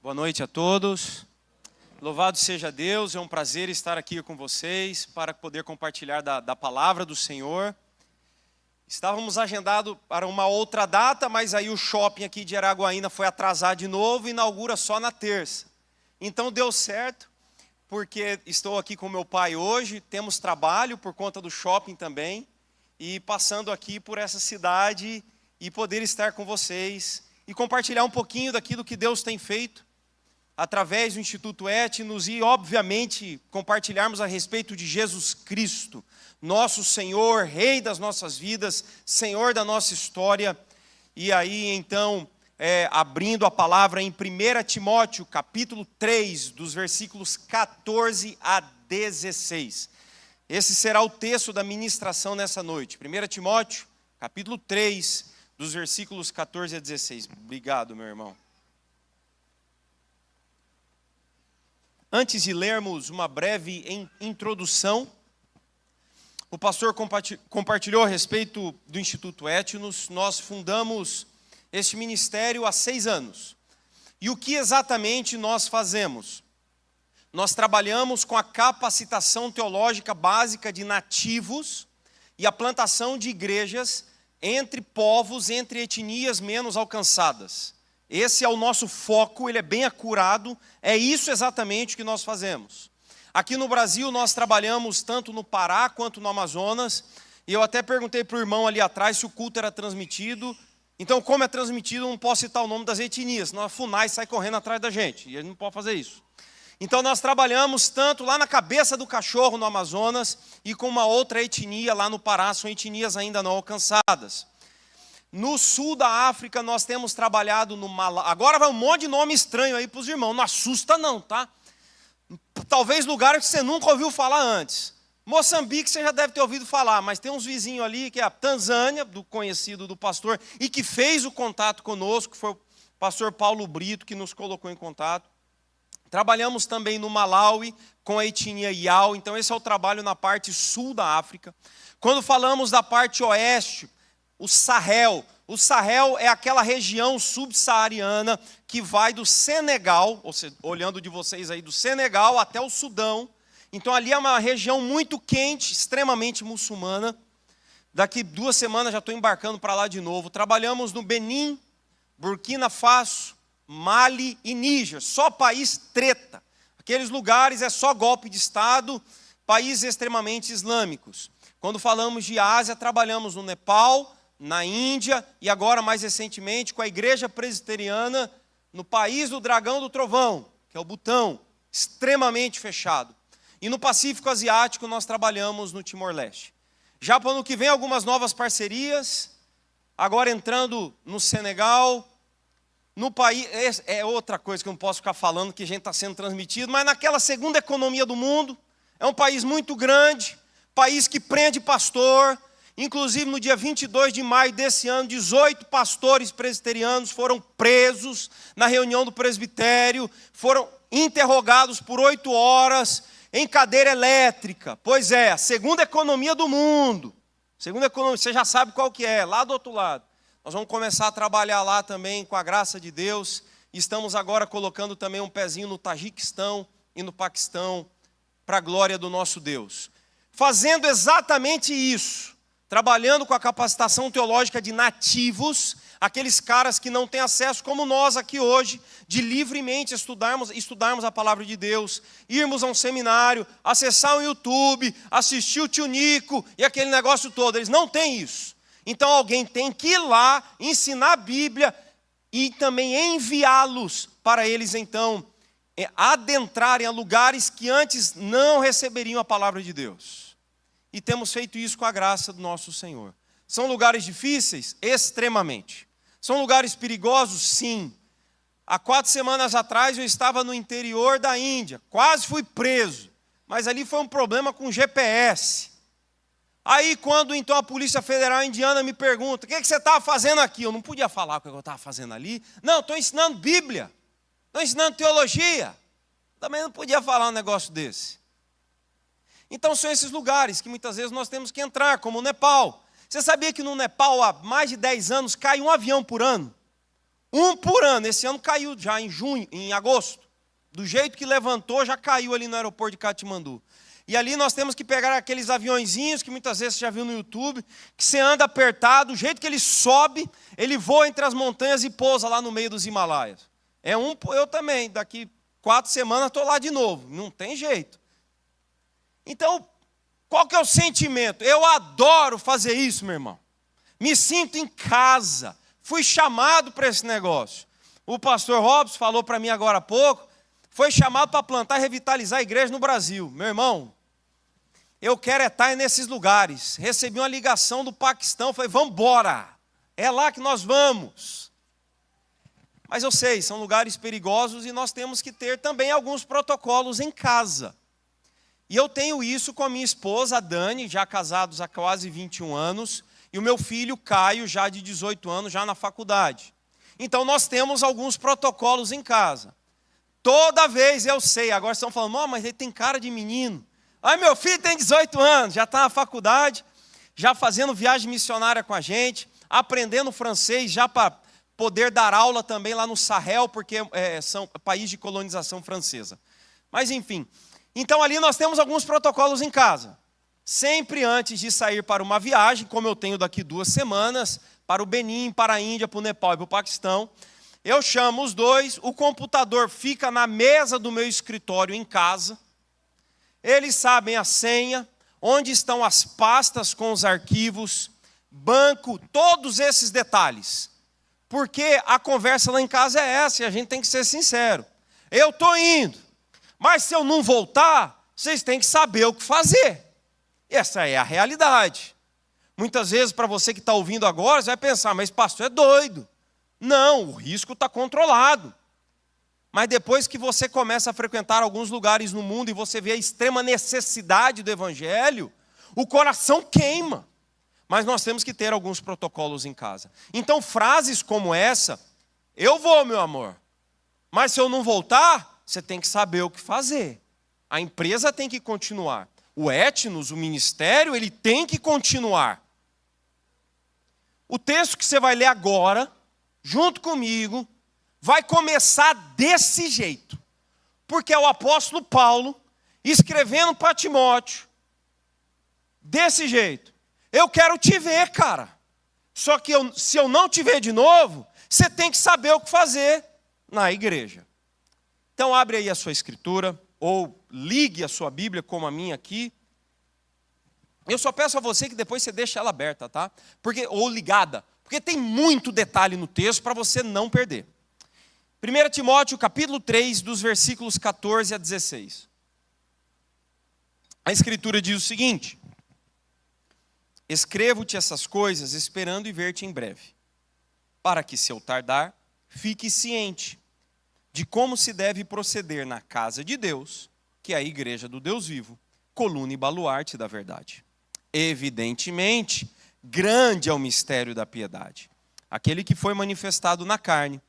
Boa noite a todos. Louvado seja Deus, é um prazer estar aqui com vocês para poder compartilhar da palavra do Senhor. Estávamos agendados para uma outra data, mas aí o shopping aqui de Araguaína foi atrasar de novo e inaugura só na terça. Então deu certo, porque estou aqui com meu pai hoje, temos trabalho por conta do shopping também, e passando aqui por essa cidade e poder estar com vocês e compartilhar um pouquinho daquilo que Deus tem feito através do Instituto Etnos e, obviamente, compartilharmos a respeito de Jesus Cristo, nosso Senhor, Rei das nossas vidas, Senhor da nossa história. E aí, então, abrindo a palavra em 1 Timóteo, capítulo 3, dos versículos 14 a 16. Esse será o texto da ministração nessa noite. 1 Timóteo, capítulo 3, dos versículos 14 a 16. Obrigado, meu irmão. Antes de lermos uma breve introdução, o pastor compartilhou a respeito do Instituto Etnos. Nós fundamos este ministério há 6 anos. E o que exatamente nós fazemos? Nós trabalhamos com a capacitação teológica básica de nativos e a plantação de igrejas entre povos, entre etnias menos alcançadas. Esse é o nosso foco, ele é bem acurado, é isso exatamente que nós fazemos. Aqui no Brasil nós trabalhamos tanto no Pará quanto no Amazonas, e eu até perguntei para o irmão ali atrás se o culto era transmitido. Então, como é transmitido, eu não posso citar o nome das etnias, senão a FUNAI sai correndo atrás da gente, e a gente não pode fazer isso. Então nós trabalhamos tanto lá na cabeça do cachorro no Amazonas, e com uma outra etnia lá no Pará, são etnias ainda não alcançadas. No sul da África, nós temos trabalhado no Malawi. Agora vai um monte de nome estranho aí para os irmãos. Não assusta não, tá? Talvez lugares que você nunca ouviu falar antes. Moçambique você já deve ter ouvido falar, mas tem uns vizinhos ali, que é a Tanzânia, do conhecido do pastor, e que fez o contato conosco, que foi o pastor Paulo Brito, que nos colocou em contato. Trabalhamos também no Malawi, com a etnia Yao. Então esse é o trabalho na parte sul da África. Quando falamos da parte oeste, o Sahel é aquela região subsaariana que vai do Senegal, ou seja, olhando de vocês aí, do Senegal até o Sudão. Então ali é uma região muito quente, extremamente muçulmana. Daqui 2 semanas já estou embarcando para lá de novo. Trabalhamos no Benin, Burkina Faso, Mali e Níger, só país treta. Aqueles lugares é só golpe de Estado, países extremamente islâmicos. Quando falamos de Ásia, trabalhamos no Nepal, na Índia e agora mais recentemente com a igreja presbiteriana no país do dragão do trovão, que é o Butão, extremamente fechado. E no Pacífico Asiático nós trabalhamos no Timor-Leste. Já para o ano que vem algumas novas parcerias, agora entrando no Senegal, no país, é outra coisa que eu não posso ficar falando, que a gente está sendo transmitido, mas naquela segunda economia do mundo, é um país muito grande, país que prende pastor. Inclusive, no dia 22 de maio desse ano, 18 pastores presbiterianos foram presos na reunião do presbitério, foram interrogados por 8 horas em cadeira elétrica. Pois é, a segunda economia do mundo. Segunda economia, você já sabe qual que é, lá do outro lado. Nós vamos começar a trabalhar lá também com a graça de Deus. Estamos agora colocando também um pezinho no Tajiquistão e no Paquistão, para a glória do nosso Deus. Fazendo exatamente isso. Trabalhando com a capacitação teológica de nativos, aqueles caras que não têm acesso, como nós aqui hoje, de livremente estudarmos a palavra de Deus, irmos a um seminário, acessar o YouTube, assistir o Tio Nico e aquele negócio todo. Eles não têm isso. Então alguém tem que ir lá, ensinar a Bíblia e também enviá-los para eles então adentrarem a lugares que antes não receberiam a palavra de Deus. E temos feito isso com a graça do nosso Senhor. São lugares difíceis? Extremamente. São lugares perigosos? Sim. Há 4 semanas atrás eu estava no interior da Índia. Quase fui preso. Mas ali foi um problema com GPS. Aí quando então a Polícia Federal Indiana me pergunta, o que você estava fazendo aqui? Eu não podia falar o que eu estava fazendo ali. Não, estou ensinando Bíblia. Estou ensinando teologia. Também não podia falar um negócio desse. Então são esses lugares que muitas vezes nós temos que entrar, como o Nepal. Você sabia que no Nepal há mais de 10 anos cai um avião por ano? Um por ano. Esse ano caiu já em junho, em agosto. Do jeito que levantou, já caiu ali no aeroporto de Katmandu. E ali nós temos que pegar aqueles aviõezinhos que muitas vezes você já viu no YouTube, que você anda apertado, o jeito que ele sobe, ele voa entre as montanhas e pousa lá no meio dos Himalaias. Eu também, daqui 4 semanas estou lá de novo, não tem jeito. Então, qual que é o sentimento? Eu adoro fazer isso, meu irmão. Me sinto em casa, fui chamado para esse negócio. O pastor Robson falou para mim agora há pouco, foi chamado para plantar e revitalizar a igreja no Brasil. Meu irmão, eu quero estar nesses lugares. Recebi uma ligação do Paquistão, falei, vamos embora. É lá que nós vamos. Mas eu sei, são lugares perigosos e nós temos que ter também alguns protocolos em casa. E eu tenho isso com a minha esposa, a Dani, já casados há quase 21 anos, e o meu filho, Caio, já de 18 anos, já na faculdade. Então nós temos alguns protocolos em casa. Toda vez eu sei, agora estão falando, oh, mas ele tem cara de menino. Ai, meu filho tem 18 anos, já está na faculdade, já fazendo viagem missionária com a gente, aprendendo francês já para poder dar aula também lá no Sahel, porque são país de colonização francesa. Mas enfim, então ali nós temos alguns protocolos em casa. Sempre antes de sair para uma viagem, como eu tenho daqui 2 semanas, para o Benin, para a Índia, para o Nepal e para o Paquistão, eu chamo os dois, o computador fica na mesa do meu escritório em casa, eles sabem a senha, onde estão as pastas com os arquivos, banco, todos esses detalhes. Porque a conversa lá em casa é essa, e a gente tem que ser sincero. Eu estou indo, mas se eu não voltar, vocês têm que saber o que fazer. Essa é a realidade. Muitas vezes, para você que está ouvindo agora, você vai pensar, mas pastor é doido. Não, o risco está controlado. Mas depois que você começa a frequentar alguns lugares no mundo e você vê a extrema necessidade do evangelho, o coração queima. Mas nós temos que ter alguns protocolos em casa. Então, frases como essa, eu vou, meu amor. Mas se eu não voltar, você tem que saber o que fazer. A empresa tem que continuar. O Etnos, o ministério, ele tem que continuar. O texto que você vai ler agora, junto comigo, vai começar desse jeito. Porque é o apóstolo Paulo escrevendo para Timóteo, desse jeito. Eu quero te ver, cara. Só que se eu não te ver de novo, você tem que saber o que fazer na igreja. Então abre aí a sua escritura, ou ligue a sua Bíblia como a minha aqui. Eu só peço a você que depois você deixe ela aberta, tá? Ou ligada. Porque tem muito detalhe no texto para você não perder. 1 Timóteo, capítulo 3, dos versículos 14 a 16. A escritura diz o seguinte: escrevo-te essas coisas esperando e ver-te em breve, para que, se eu tardar, fique ciente de como se deve proceder na casa de Deus, que é a igreja do Deus vivo, coluna e baluarte da verdade. Evidentemente, grande é o mistério da piedade. Aquele que foi manifestado na carne,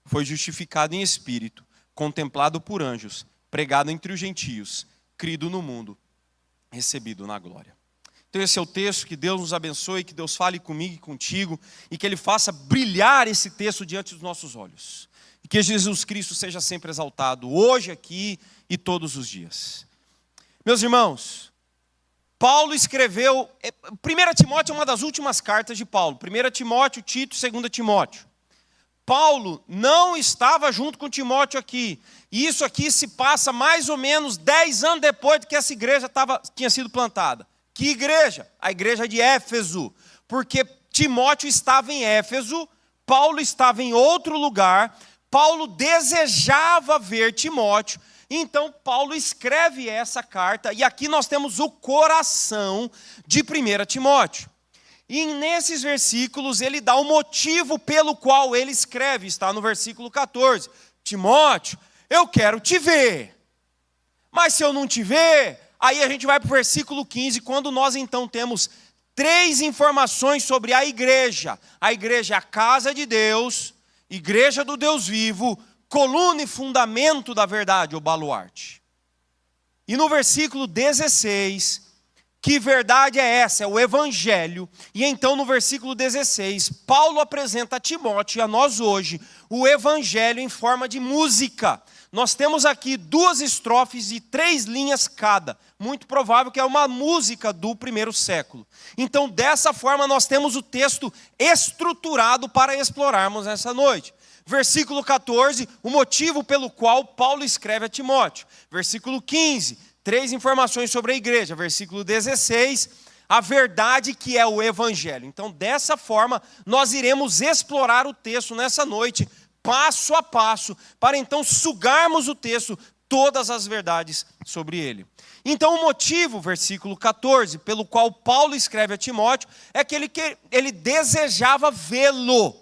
foi justificado em espírito, contemplado por anjos, pregado entre os gentios, crido no mundo, recebido na glória. Então esse é o texto, que Deus nos abençoe, que Deus fale comigo e contigo, e que Ele faça brilhar esse texto diante dos nossos olhos. E que Jesus Cristo seja sempre exaltado, hoje, aqui e todos os dias. Meus irmãos, Paulo escreveu, 1 Timóteo é uma das últimas cartas de Paulo, 1 Timóteo, Tito, 2 Timóteo. Paulo não estava junto com Timóteo aqui. E isso aqui se passa mais ou menos 10 anos depois de que essa igreja tinha sido plantada. Que igreja? A igreja de Éfeso. Porque Timóteo estava em Éfeso, Paulo estava em outro lugar, Paulo desejava ver Timóteo, então Paulo escreve essa carta, e aqui nós temos o coração de 1 Timóteo. E nesses versículos ele dá o motivo pelo qual ele escreve, está no versículo 14. Timóteo, eu quero te ver. Mas se eu não te ver, aí a gente vai para o versículo 15, quando nós então temos 3 informações sobre a igreja. A igreja é a casa de Deus, igreja do Deus vivo, coluna e fundamento da verdade, o baluarte. E no versículo 16... Que verdade é essa? É o Evangelho. E então no versículo 16, Paulo apresenta a Timóteo e a nós hoje o Evangelho em forma de música. Nós temos aqui 2 estrofes e 3 linhas cada. Muito provável que é uma música do primeiro século. Então dessa forma nós temos o texto estruturado para explorarmos essa noite. Versículo 14, o motivo pelo qual Paulo escreve a Timóteo. Versículo 15, 3 informações sobre a igreja. Versículo 16, a verdade que é o Evangelho. Então, dessa forma, nós iremos explorar o texto nessa noite, passo a passo, para então sugarmos o texto, todas as verdades sobre ele. Então, o motivo, versículo 14, pelo qual Paulo escreve a Timóteo, é que ele desejava vê-lo.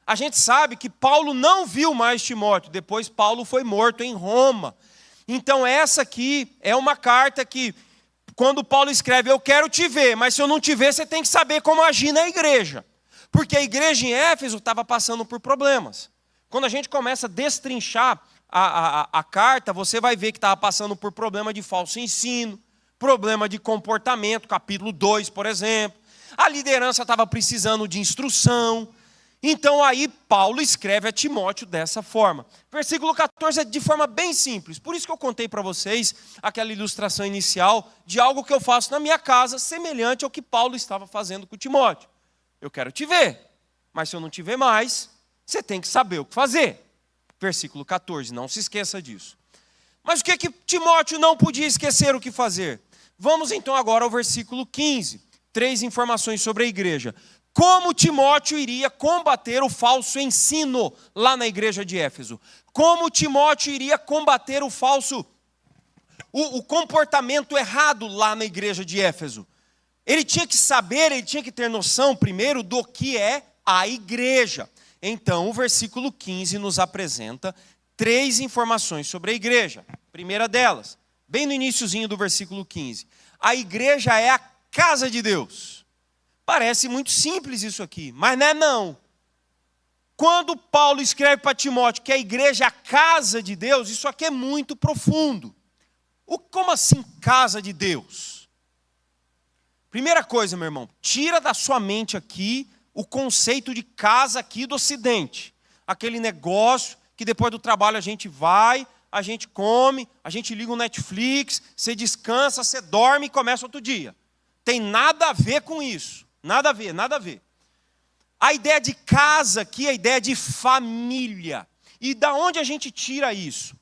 A gente sabe que Paulo não viu mais Timóteo, depois Paulo foi morto em Roma. Então essa aqui é uma carta que, quando Paulo escreve, eu quero te ver, mas se eu não te ver, você tem que saber como agir na igreja. Porque a igreja em Éfeso estava passando por problemas. Quando a gente começa a destrinchar a carta, você vai ver que estava passando por problema de falso ensino, problema de comportamento, capítulo 2, por exemplo. A liderança estava precisando de instrução. Então aí Paulo escreve a Timóteo dessa forma. Versículo 14 é de forma bem simples. Por isso que eu contei para vocês aquela ilustração inicial de algo que eu faço na minha casa, semelhante ao que Paulo estava fazendo com Timóteo. Eu quero te ver, mas se eu não te ver mais, você tem que saber o que fazer. Versículo 14, não se esqueça disso. Mas o que Timóteo não podia esquecer o que fazer? Vamos então agora ao versículo 15. 3 informações sobre a igreja. Como Timóteo iria combater o falso ensino lá na igreja de Éfeso? Como Timóteo iria combater o comportamento errado lá na igreja de Éfeso? Ele tinha que saber, ele tinha que ter noção primeiro do que é a igreja. Então o versículo 15 nos apresenta 3 informações sobre a igreja. Primeira delas, bem no iniciozinho do versículo 15. A igreja é a casa de Deus. Parece muito simples isso aqui, mas não é não. Quando Paulo escreve para Timóteo que a igreja é a casa de Deus, isso aqui é muito profundo. Como assim casa de Deus? Primeira coisa, meu irmão, tira da sua mente aqui o conceito de casa aqui do Ocidente. Aquele negócio que depois do trabalho a gente vai, a gente come, a gente liga o Netflix, você descansa, você dorme e começa outro dia. Tem nada a ver com isso. Nada a ver, nada a ver. A ideia de casa aqui é a ideia de família. E da onde a gente tira isso?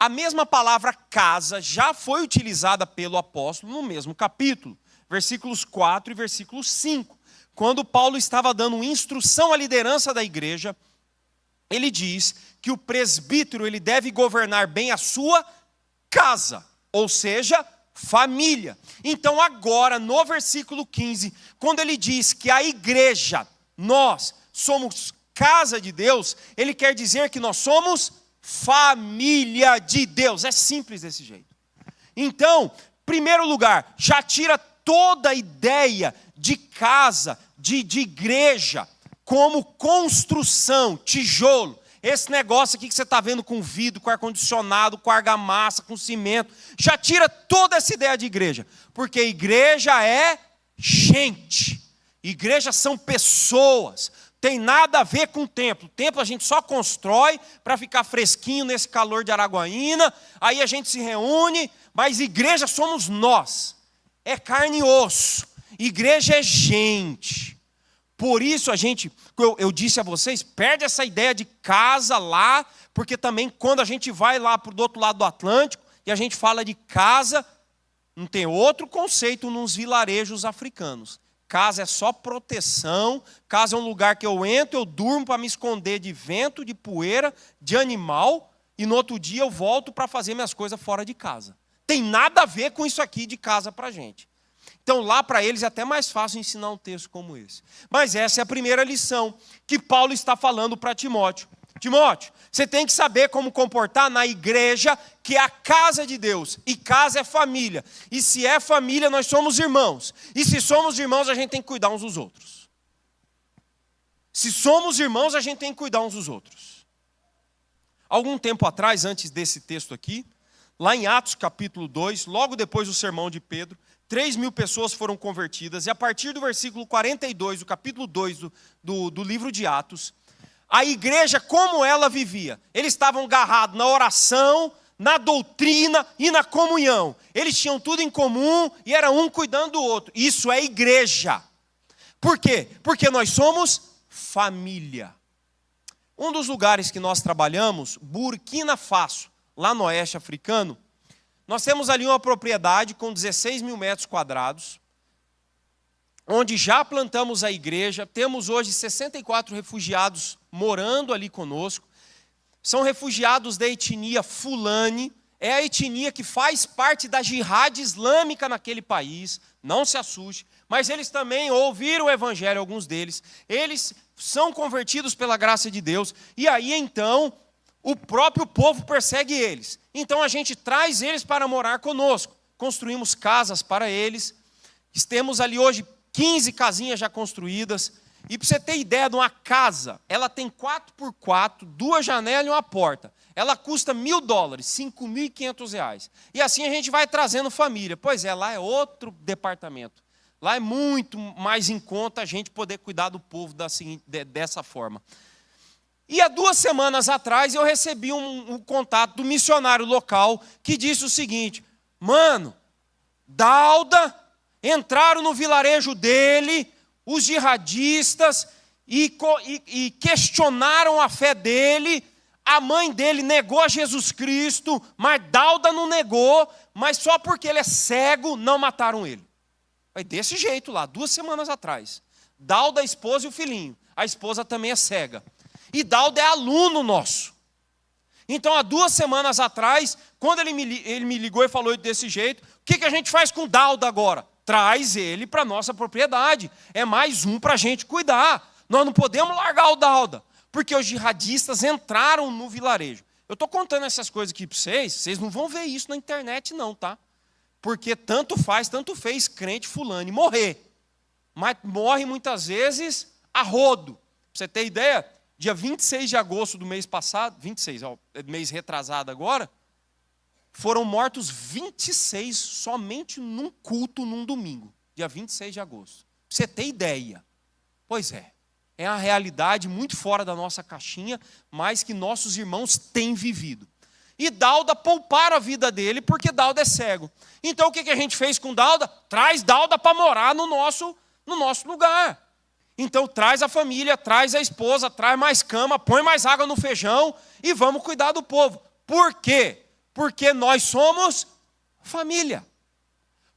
A mesma palavra casa já foi utilizada pelo apóstolo no mesmo capítulo, versículos 4 e versículo 5. Quando Paulo estava dando instrução à liderança da igreja, ele diz que o presbítero ele deve governar bem a sua casa, ou seja, família. Então agora, no versículo 15, quando ele diz que a igreja, nós somos casa de Deus, ele quer dizer que nós somos família de Deus. É simples desse jeito. Então, primeiro lugar, já tira toda a ideia de casa, de igreja, como construção, tijolo. Esse negócio aqui que você está vendo com vidro, com ar-condicionado, com argamassa, com cimento, já tira toda essa ideia de igreja. Porque igreja é gente. Igreja são pessoas. Tem nada a ver com templo. Templo a gente só constrói para ficar fresquinho nesse calor de Araguaína. Aí a gente se reúne, mas igreja somos nós. É carne e osso. Igreja é gente. Por isso eu disse a vocês, perde essa ideia de casa lá, porque também quando a gente vai lá do outro lado do Atlântico, e a gente fala de casa, não tem outro conceito nos vilarejos africanos. Casa é só proteção, casa é um lugar que eu entro, eu durmo para me esconder de vento, de poeira, de animal, e no outro dia eu volto para fazer minhas coisas fora de casa. Tem nada a ver com isso aqui de casa para a gente. Então lá para eles é até mais fácil ensinar um texto como esse. Mas essa é a primeira lição que Paulo está falando para Timóteo. Timóteo, você tem que saber como comportar na igreja, que é a casa de Deus. E casa é família. E se é família, nós somos irmãos. E se somos irmãos, a gente tem que cuidar uns dos outros. Se somos irmãos, a gente tem que cuidar uns dos outros. Algum tempo atrás, antes desse texto aqui, lá em Atos capítulo 2, logo depois do sermão de Pedro, 3.000 pessoas foram convertidas, e a partir do versículo 42, do capítulo 2 do livro de Atos, a igreja, como ela vivia? Eles estavam agarrados na oração, na doutrina e na comunhão. Eles tinham tudo em comum e era um cuidando do outro. Isso é igreja. Por quê? Porque nós somos família. Um dos lugares que nós trabalhamos, Burkina Faso, lá no oeste africano, nós temos ali uma propriedade com 16.000 metros quadrados, onde já plantamos a igreja. Temos hoje 64 refugiados morando ali conosco. São refugiados da etnia Fulani, é a etnia que faz parte da jihad islâmica naquele país, não se assuste, mas eles também ouviram o evangelho, alguns deles, eles são convertidos pela graça de Deus, e aí então o próprio povo persegue eles. Então a gente traz eles para morar conosco, construímos casas para eles, temos ali hoje 15 casinhas já construídas. E para você ter ideia de uma casa, ela tem 4x4, 2 janelas e uma porta. Ela custa $1.000, R$5.500. E assim a gente vai trazendo família. Pois é, lá é outro departamento. Lá é muito mais em conta a gente poder cuidar do povo dessa forma. E há 2 semanas atrás eu recebi um contato do missionário local que disse o seguinte: mano, Dauda, entraram no vilarejo dele os jihadistas e questionaram a fé dele. A mãe dele negou a Jesus Cristo, mas Dauda não negou, mas só porque ele é cego não mataram ele. Foi desse jeito lá, 2 semanas atrás. Dauda, a esposa e o filhinho. A esposa também é cega. E Dauda é aluno nosso. Então, há 2 semanas atrás, quando ele me ligou e falou desse jeito, o que a gente faz com Dauda agora? Traz ele para a nossa propriedade. É mais um para a gente cuidar. Nós não podemos largar o Dauda, porque os jihadistas entraram no vilarejo. Eu estou contando essas coisas aqui para vocês não vão ver isso na internet não, tá? Porque tanto fez crente fulano morrer. Mas morre muitas vezes a rodo. Para você ter ideia, dia 26 de agosto do mês passado, 26, mês retrasado agora, foram mortos 26 somente num culto, num domingo, dia 26 de agosto. Pra você ter ideia. Pois é uma realidade muito fora da nossa caixinha, mas que nossos irmãos têm vivido. E Dauda pouparam a vida dele, porque Dauda é cego. Então o que a gente fez com Dauda? Traz Dauda para morar no nosso lugar. Então traz a família, traz a esposa, traz mais cama, põe mais água no feijão e vamos cuidar do povo. Por quê? Porque nós somos família.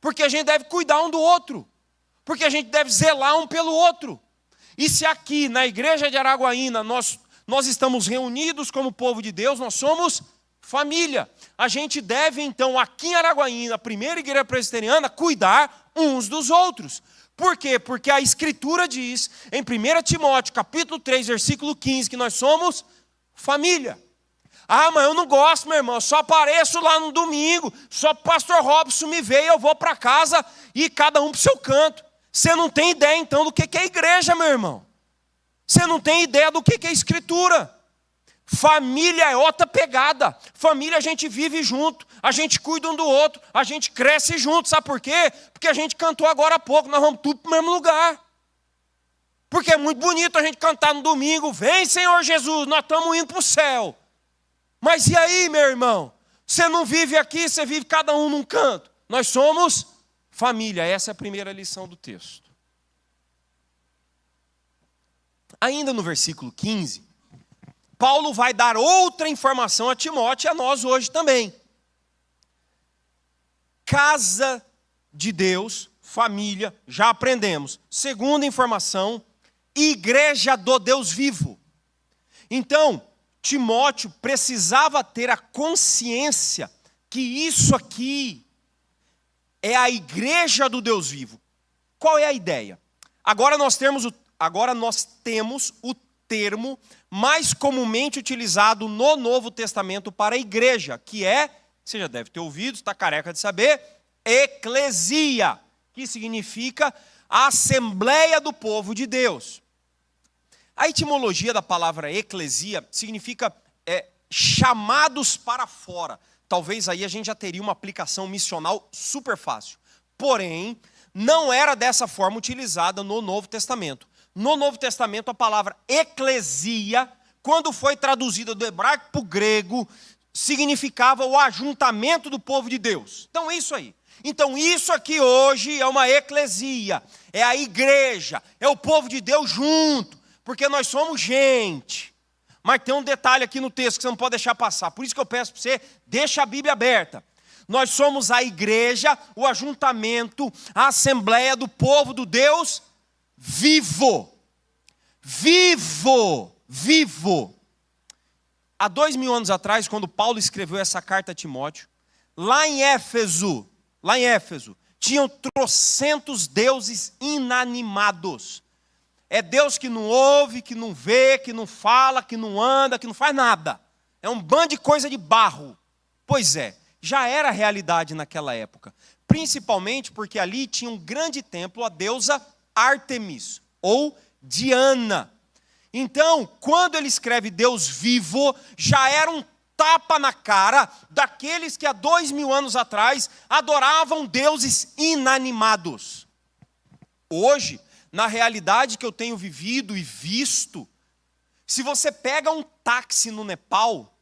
Porque a gente deve cuidar um do outro. Porque a gente deve zelar um pelo outro. E se aqui na igreja de Araguaína nós estamos reunidos como povo de Deus, nós somos família. A gente deve então aqui em Araguaína, a primeira igreja presbiteriana, cuidar uns dos outros. Por quê? Porque a Escritura diz em 1 Timóteo capítulo 3, versículo 15, que nós somos família. Ah, mas eu não gosto, meu irmão, eu só apareço lá no domingo, só o pastor Robson me vê e eu vou para casa e cada um para o seu canto. Você não tem ideia então do que é igreja, meu irmão. Você não tem ideia do que é Escritura. Família é outra pegada. Família a gente vive junto, a gente cuida um do outro, a gente cresce junto. Sabe por quê? Porque a gente cantou agora há pouco, nós vamos tudo para o mesmo lugar. Porque é muito bonito a gente cantar no domingo, vem Senhor Jesus, nós estamos indo para o céu. Mas e aí, meu irmão? Você não vive aqui, você vive cada um num canto. Nós somos família, essa é a primeira lição do texto. Ainda no versículo 15, Paulo vai dar outra informação a Timóteo e a nós hoje também. Casa de Deus, família, já aprendemos. Segunda informação, igreja do Deus vivo. Então, Timóteo precisava ter a consciência que isso aqui é a igreja do Deus vivo. Qual é a ideia? Agora nós temos o termo mais comumente utilizado no Novo Testamento para a igreja, que é, você já deve ter ouvido, está careca de saber, eclesia, que significa a assembleia do povo de Deus. A etimologia da palavra eclesia significa chamados para fora. Talvez aí a gente já teria uma aplicação missional super fácil. Porém, não era dessa forma utilizada no Novo Testamento. No Novo Testamento, a palavra eclesia, quando foi traduzida do hebraico para o grego, significava o ajuntamento do povo de Deus. Então, isso aí. Então, isso aqui hoje é uma eclesia, é a igreja, é o povo de Deus junto, porque nós somos gente. Mas tem um detalhe aqui no texto que você não pode deixar passar, por isso que eu peço para você, deixa a Bíblia aberta. Nós somos a igreja, o ajuntamento, a assembleia do povo do Deus vivo. Vivo, vivo. Há 2000 anos atrás, quando Paulo escreveu essa carta a Timóteo, lá em Éfeso, tinham trocentos deuses inanimados. É Deus que não ouve, que não vê, que não fala, que não anda, que não faz nada. É um bando de coisa de barro. Pois é, já era realidade naquela época. Principalmente porque ali tinha um grande templo, a deusa Ártemis, ou Diana. Então, quando ele escreve Deus vivo, já era um tapa na cara daqueles que há 2000 anos atrás adoravam deuses inanimados. Hoje, na realidade que eu tenho vivido e visto, se você pega um táxi no Nepal,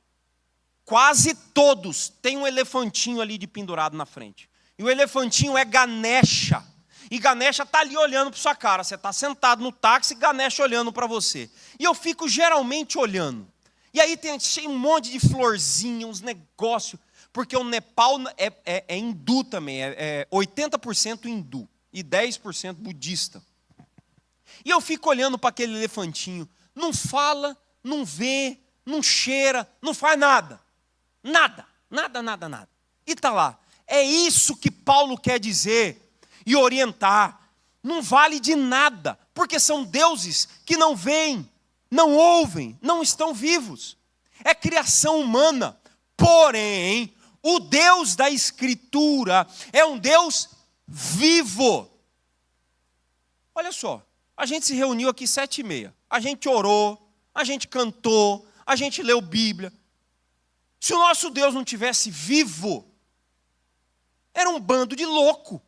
quase todos têm um elefantinho ali de pendurado na frente. E o elefantinho é Ganesha. E Ganesha está ali olhando para sua cara. Você está sentado no táxi e Ganesha olhando para você. E eu fico geralmente olhando. E aí tem um monte de florzinha, uns negócios. Porque o Nepal é hindu também. É 80% hindu e 10% budista. E eu fico olhando para aquele elefantinho. Não fala, não vê, não cheira, não faz nada. Nada, nada, nada, nada. E está lá. É isso que Paulo quer dizer e orientar. Não vale de nada, porque são deuses que não veem, não ouvem, não estão vivos. É criação humana. Porém, o Deus da Escritura é um Deus vivo. Olha só, a gente se reuniu aqui 7h30. A gente orou, a gente cantou, a gente leu Bíblia. Se o nosso Deus não tivesse vivo, era um bando de louco. O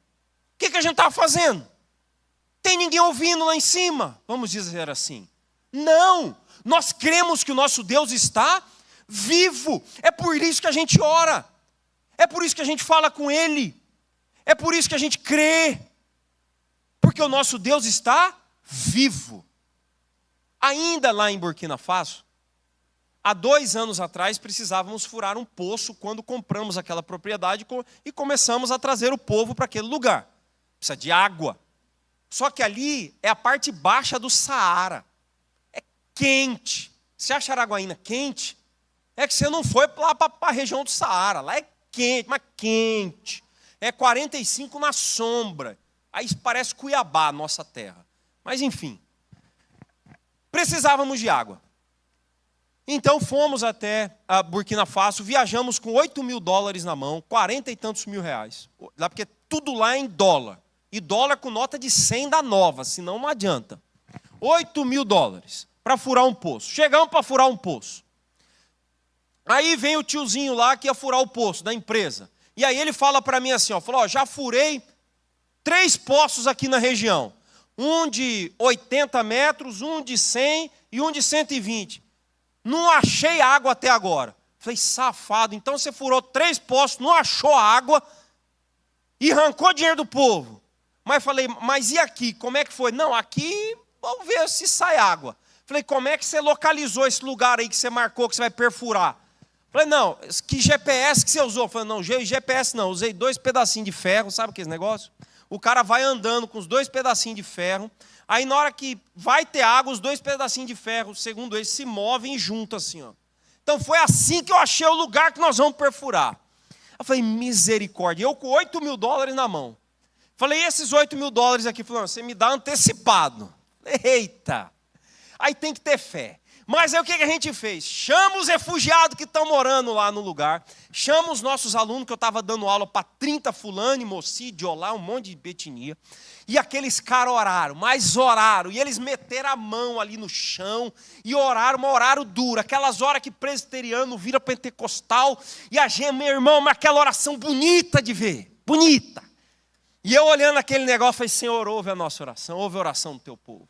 que a gente estava fazendo? Tem ninguém ouvindo lá em cima, vamos dizer assim. Não, nós cremos que o nosso Deus está vivo. É por isso que a gente ora. É por isso que a gente fala com Ele. É por isso que a gente crê. Porque o nosso Deus está vivo. Ainda lá em Burkina Faso, há 2 anos atrás, precisávamos furar um poço quando compramos aquela propriedade e começamos a trazer o povo para aquele lugar. Precisa de água. Só que ali é a parte baixa do Saara. É quente. Você acha Araguaína quente? É que você não foi lá para a região do Saara. Lá é quente, mas quente. É 45 na sombra. Aí parece Cuiabá, nossa terra. Mas enfim. Precisávamos de água. Então fomos até a Burkina Faso, viajamos com $8.000 na mão, 40 e tantos mil reais. Lá porque tudo lá é em dólar. E dólar com nota de 100 da nova, senão não adianta. $8.000 para furar um poço. Chegamos para furar um poço. Aí vem o tiozinho lá que ia furar o poço da empresa. E aí ele fala para mim assim, falou, já furei 3 poços aqui na região. Um de 80 metros, um de 100 e um de 120. Não achei água até agora. Falei, safado, então você furou 3 poços, não achou água e arrancou dinheiro do povo. Mas falei, mas e aqui, como é que foi? Não, aqui, vamos ver se sai água. Falei, como é que você localizou esse lugar aí que você marcou, que você vai perfurar? Falei, não, que GPS que você usou? Falei, não, GPS não, usei 2 pedacinhos de ferro, sabe aquele negócio? O cara vai andando com os 2 pedacinhos de ferro, aí na hora que vai ter água, os 2 pedacinhos de ferro, segundo eles, se movem e juntam assim, ó. Então foi assim que eu achei o lugar que nós vamos perfurar. Eu falei, misericórdia, eu com $8.000 na mão. Falei, esses $8.000 aqui, falou, você me dá antecipado. Eita, aí tem que ter fé. Mas aí o que a gente fez? Chama os refugiados que estão morando lá no lugar, chama os nossos alunos, que eu estava dando aula para 30 fulano, Mocide, Olá, um monte de betinia, e aqueles caras oraram, mas oraram, e eles meteram a mão ali no chão, e oraram, mas oraram duro, aquelas horas que presbiteriano vira pentecostal, e a gente, meu irmão, mas aquela oração bonita de ver, bonita. E eu olhando aquele negócio, falei, Senhor, ouve a nossa oração, ouve a oração do teu povo.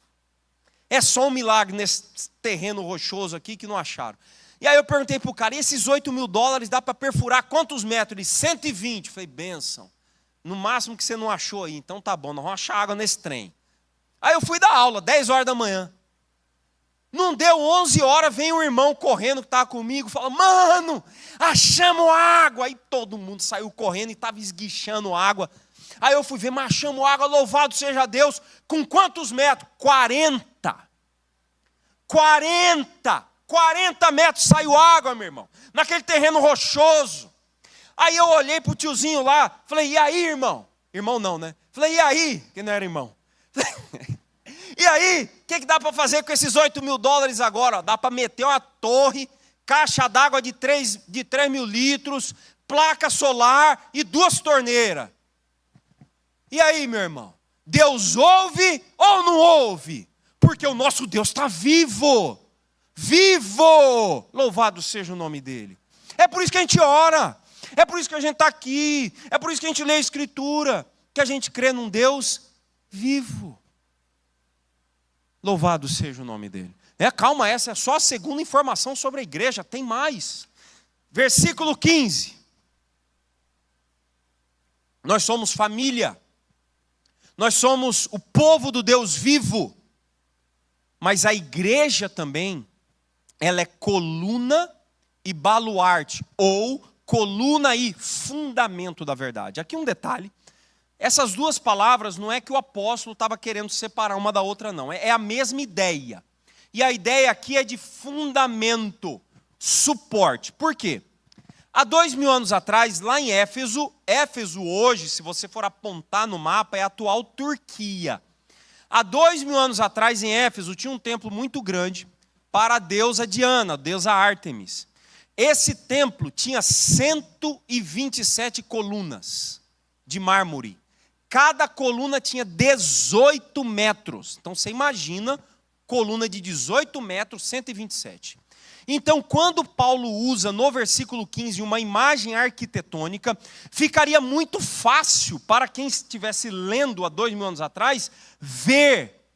É só um milagre nesse terreno rochoso aqui que não acharam. E aí eu perguntei para o cara, e esses $8.000 dá para perfurar quantos metros? Ele, 120. Falei, bênção. No máximo que você não achou aí, então tá bom, nós vamos achar água nesse trem. Aí eu fui dar aula, 10 horas da manhã. Não deu 11 horas, vem um irmão correndo que estava comigo, fala, mano, achamos água. Aí todo mundo saiu correndo e estava esguichando água. Aí eu fui ver, mas achamos água, louvado seja Deus. Com quantos metros? 40 metros saiu água, meu irmão. Naquele terreno rochoso. Aí eu olhei para o tiozinho lá, falei, e aí, irmão? Irmão não, né? Falei, e aí? Que não era irmão. E aí, o que dá para fazer com esses $8.000 agora? Dá para meter uma torre, caixa d'água de 3 mil litros, placa solar e 2 torneiras. E aí, meu irmão? Deus ouve ou não ouve? Porque o nosso Deus está vivo. Vivo! Louvado seja o nome dele. É por isso que a gente ora. É por isso que a gente está aqui. É por isso que a gente lê a Escritura. Que a gente crê num Deus vivo. Louvado seja o nome dele. Calma, essa é só a segunda informação sobre a igreja. Tem mais. Versículo 15. Nós somos família. Nós somos o povo do Deus vivo. Mas a igreja também, ela é coluna e baluarte, ou coluna e fundamento da verdade. Aqui um detalhe, essas duas palavras não é que o apóstolo estava querendo separar uma da outra não, é a mesma ideia. E a ideia aqui é de fundamento, suporte. Por quê? Há 2.000 anos atrás, lá em Éfeso hoje, se você for apontar no mapa, é a atual Turquia. Há 2.000 anos atrás, em Éfeso, tinha um templo muito grande para a deusa Diana, a deusa Ártemis. Esse templo tinha 127 colunas de mármore. Cada coluna tinha 18 metros. Então, você imagina, coluna de 18 metros, 127. Então, quando Paulo usa no versículo 15 uma imagem arquitetônica, ficaria muito fácil para quem estivesse lendo há 2.000 anos atrás, ver,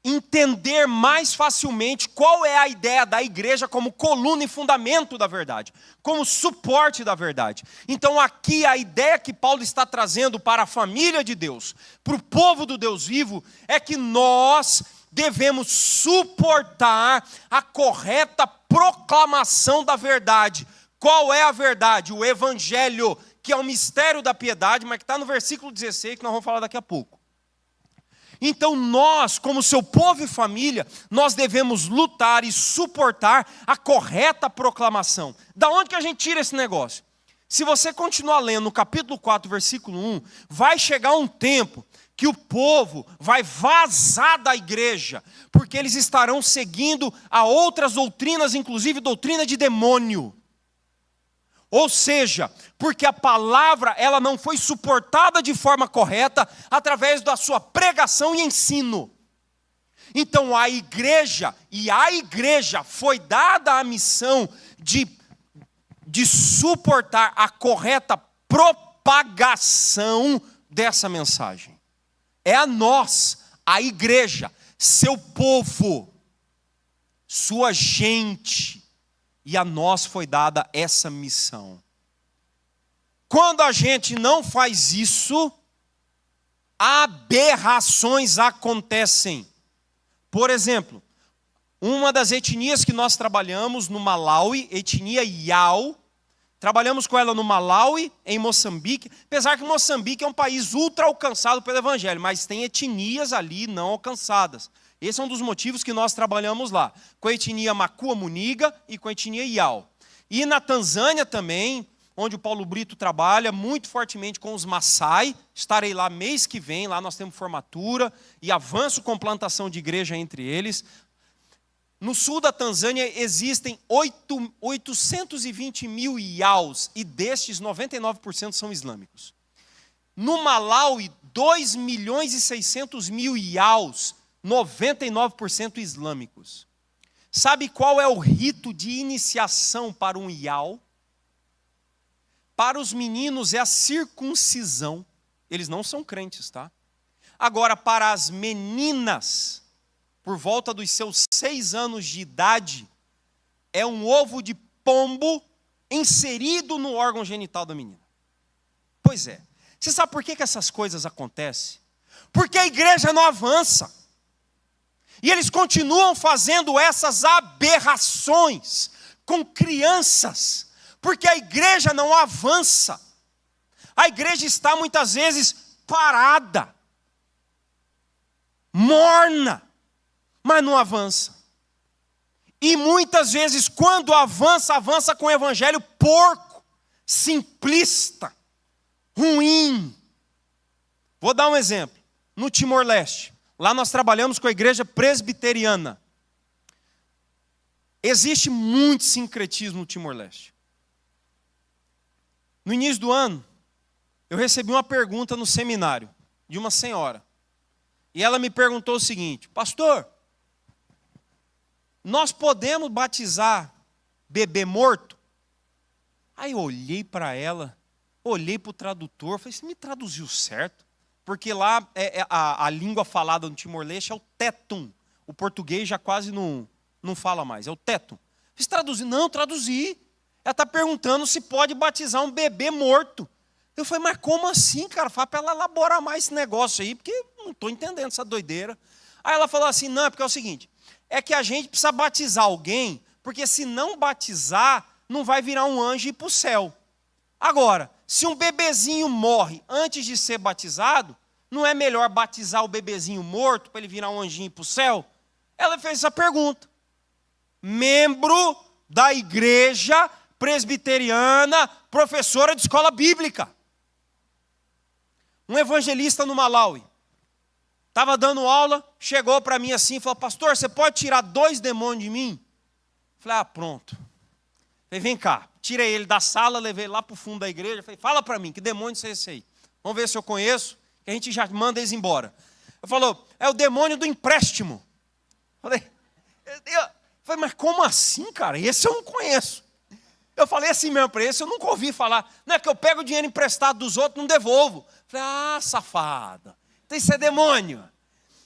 entender mais facilmente qual é a ideia da igreja como coluna e fundamento da verdade, como suporte da verdade. Então aqui a ideia que Paulo está trazendo para a família de Deus, para o povo do Deus vivo, é que nós devemos suportar a correta proclamação da verdade. Qual é a verdade? O evangelho, que é o mistério da piedade, mas que está no versículo 16, que nós vamos falar daqui a pouco. Então nós, como seu povo e família, nós devemos lutar e suportar a correta proclamação. Da onde que a gente tira esse negócio? Se você continuar lendo no capítulo 4, versículo 1, vai chegar um tempo que o povo vai vazar da igreja, porque eles estarão seguindo a outras doutrinas, inclusive doutrina de demônio. Ou seja, porque a palavra ela não foi suportada de forma correta através da sua pregação e ensino. Então a igreja foi dada a missão de suportar a correta propagação dessa mensagem. É a nós, a igreja, seu povo, sua gente, e a nós foi dada essa missão. Quando a gente não faz isso, aberrações acontecem. Por exemplo, uma das etnias que nós trabalhamos no Malawi, etnia Yao, trabalhamos com ela no Malawi, em Moçambique, apesar que Moçambique é um país ultra alcançado pelo Evangelho, mas tem etnias ali não alcançadas. Esse é um dos motivos que nós trabalhamos lá, com a etnia Makua-Muniga e com a etnia Yao. E na Tanzânia também, onde o Paulo Brito trabalha muito fortemente com os Maasai, estarei lá mês que vem, lá nós temos formatura e avanço com plantação de igreja entre eles. No sul da Tanzânia existem 820 mil Yaos, e destes 99% são islâmicos. No Malawi, 2.600.000 Yaos, 99% islâmicos. Sabe qual é o rito de iniciação para um Yao? Para os meninos é a circuncisão. eles não são crentes, tá? Agora, para as meninas, por volta dos seus 6 anos de idade, é um ovo de pombo inserido no órgão genital da menina. Pois é. Você sabe por que essas coisas acontecem? Porque a igreja não avança. E eles continuam fazendo essas aberrações com crianças, porque a igreja não avança. A igreja está muitas vezes parada, morna, mas não avança. E muitas vezes, quando avança, avança com o evangelho porco, simplista, ruim. Vou dar um exemplo. No Timor-Leste, lá nós trabalhamos com a igreja presbiteriana. Existe muito sincretismo no Timor-Leste. No início do ano, eu recebi uma pergunta no seminário, de uma senhora. E ela me perguntou o seguinte: pastor, nós podemos batizar bebê morto? Aí eu olhei para ela, olhei para o tradutor, falei, você me traduziu certo? Porque lá a língua falada no Timor-Leste é o tetum. O português já quase não fala mais, é o tetum. Fiz traduzir? Não, traduzi. Ela está perguntando se pode batizar um bebê morto. Eu falei, mas como assim, cara? Fala para ela elaborar mais esse negócio aí, porque não estou entendendo essa doideira. Aí ela falou assim, não, é porque é o seguinte, é que a gente precisa batizar alguém, porque se não batizar, não vai virar um anjo e ir para o céu. Agora, se um bebezinho morre antes de ser batizado, não é melhor batizar o bebezinho morto para ele virar um anjinho para o céu? Ela fez essa pergunta. Membro da igreja presbiteriana, professora de escola bíblica. Um evangelista no Malawi. Estava dando aula, chegou para mim assim e falou, pastor, você pode tirar 2 demônios de mim? Falei, pronto. Falei, vem cá. Tirei ele da sala, levei lá para o fundo da igreja. Falei, fala para mim, que demônio é esse aí? Vamos ver se eu conheço, que a gente já manda eles embora. Ele falou, é o demônio do empréstimo. Falei, mas como assim, cara? Esse eu não conheço. Eu falei assim mesmo para esse, eu nunca ouvi falar. Não é que eu pego o dinheiro emprestado dos outros, não devolvo. Falei, safada. Então isso é demônio.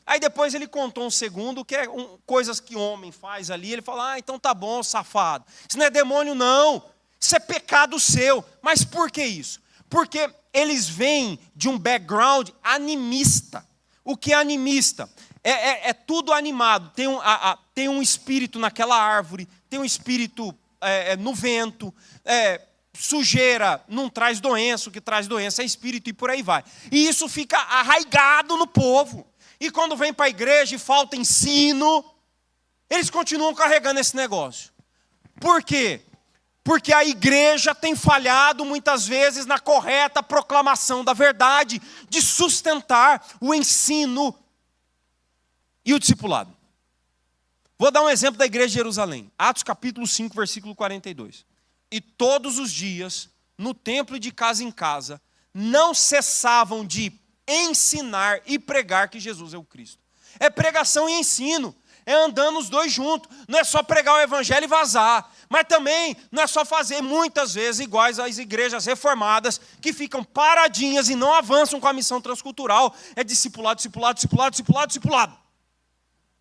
Aí depois ele contou um segundo, que é coisas que homem faz ali. Ele falou, então tá bom, safado. Isso não é demônio, não. Isso é pecado seu. Mas por que isso? Porque eles vêm de um background animista. O que é animista? É tudo animado. Tem um espírito naquela árvore, tem um espírito no vento, sujeira não traz doença, o que traz doença é espírito e por aí vai. E isso fica arraigado no povo. E quando vem para a igreja e falta ensino, eles continuam carregando esse negócio. Por quê? Porque a igreja tem falhado muitas vezes na correta proclamação da verdade, de sustentar o ensino e o discipulado. Vou dar um exemplo da igreja de Jerusalém. Atos capítulo 5, versículo 42. E todos os dias, no templo e de casa em casa, não cessavam de ensinar e pregar que Jesus é o Cristo. É pregação e ensino. É andando os dois juntos. Não é só pregar o evangelho e vazar. Mas também não é só fazer muitas vezes iguais às igrejas reformadas que ficam paradinhas e não avançam com a missão transcultural. É discipulado, discipulado, discipulado, discipulado, discipulado.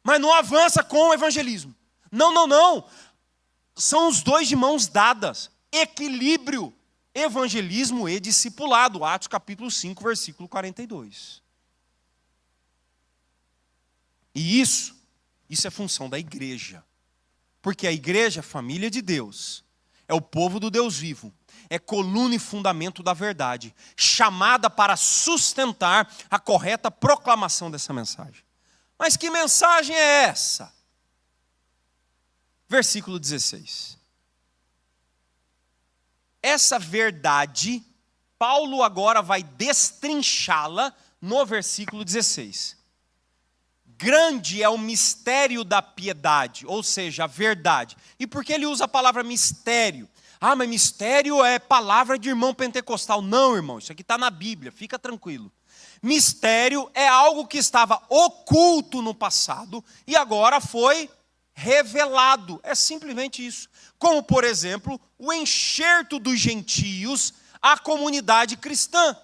Mas não avança com o evangelismo. Não. São os dois de mãos dadas. Equilíbrio. Evangelismo e discipulado. Atos capítulo 5, versículo 42. E isso é função da igreja. Porque a igreja é a família de Deus. É o povo do Deus vivo. É coluna e fundamento da verdade. Chamada para sustentar a correta proclamação dessa mensagem. Mas que mensagem é essa? Versículo 16. Essa verdade, Paulo agora vai destrinchá-la no versículo 16. Grande é o mistério da piedade, ou seja, a verdade. E por que ele usa a palavra mistério? Mas mistério é palavra de irmão pentecostal. Não, irmão, isso aqui está na Bíblia, fica tranquilo. Mistério é algo que estava oculto no passado e agora foi revelado. É simplesmente isso. Como, por exemplo, o enxerto dos gentios à comunidade cristã.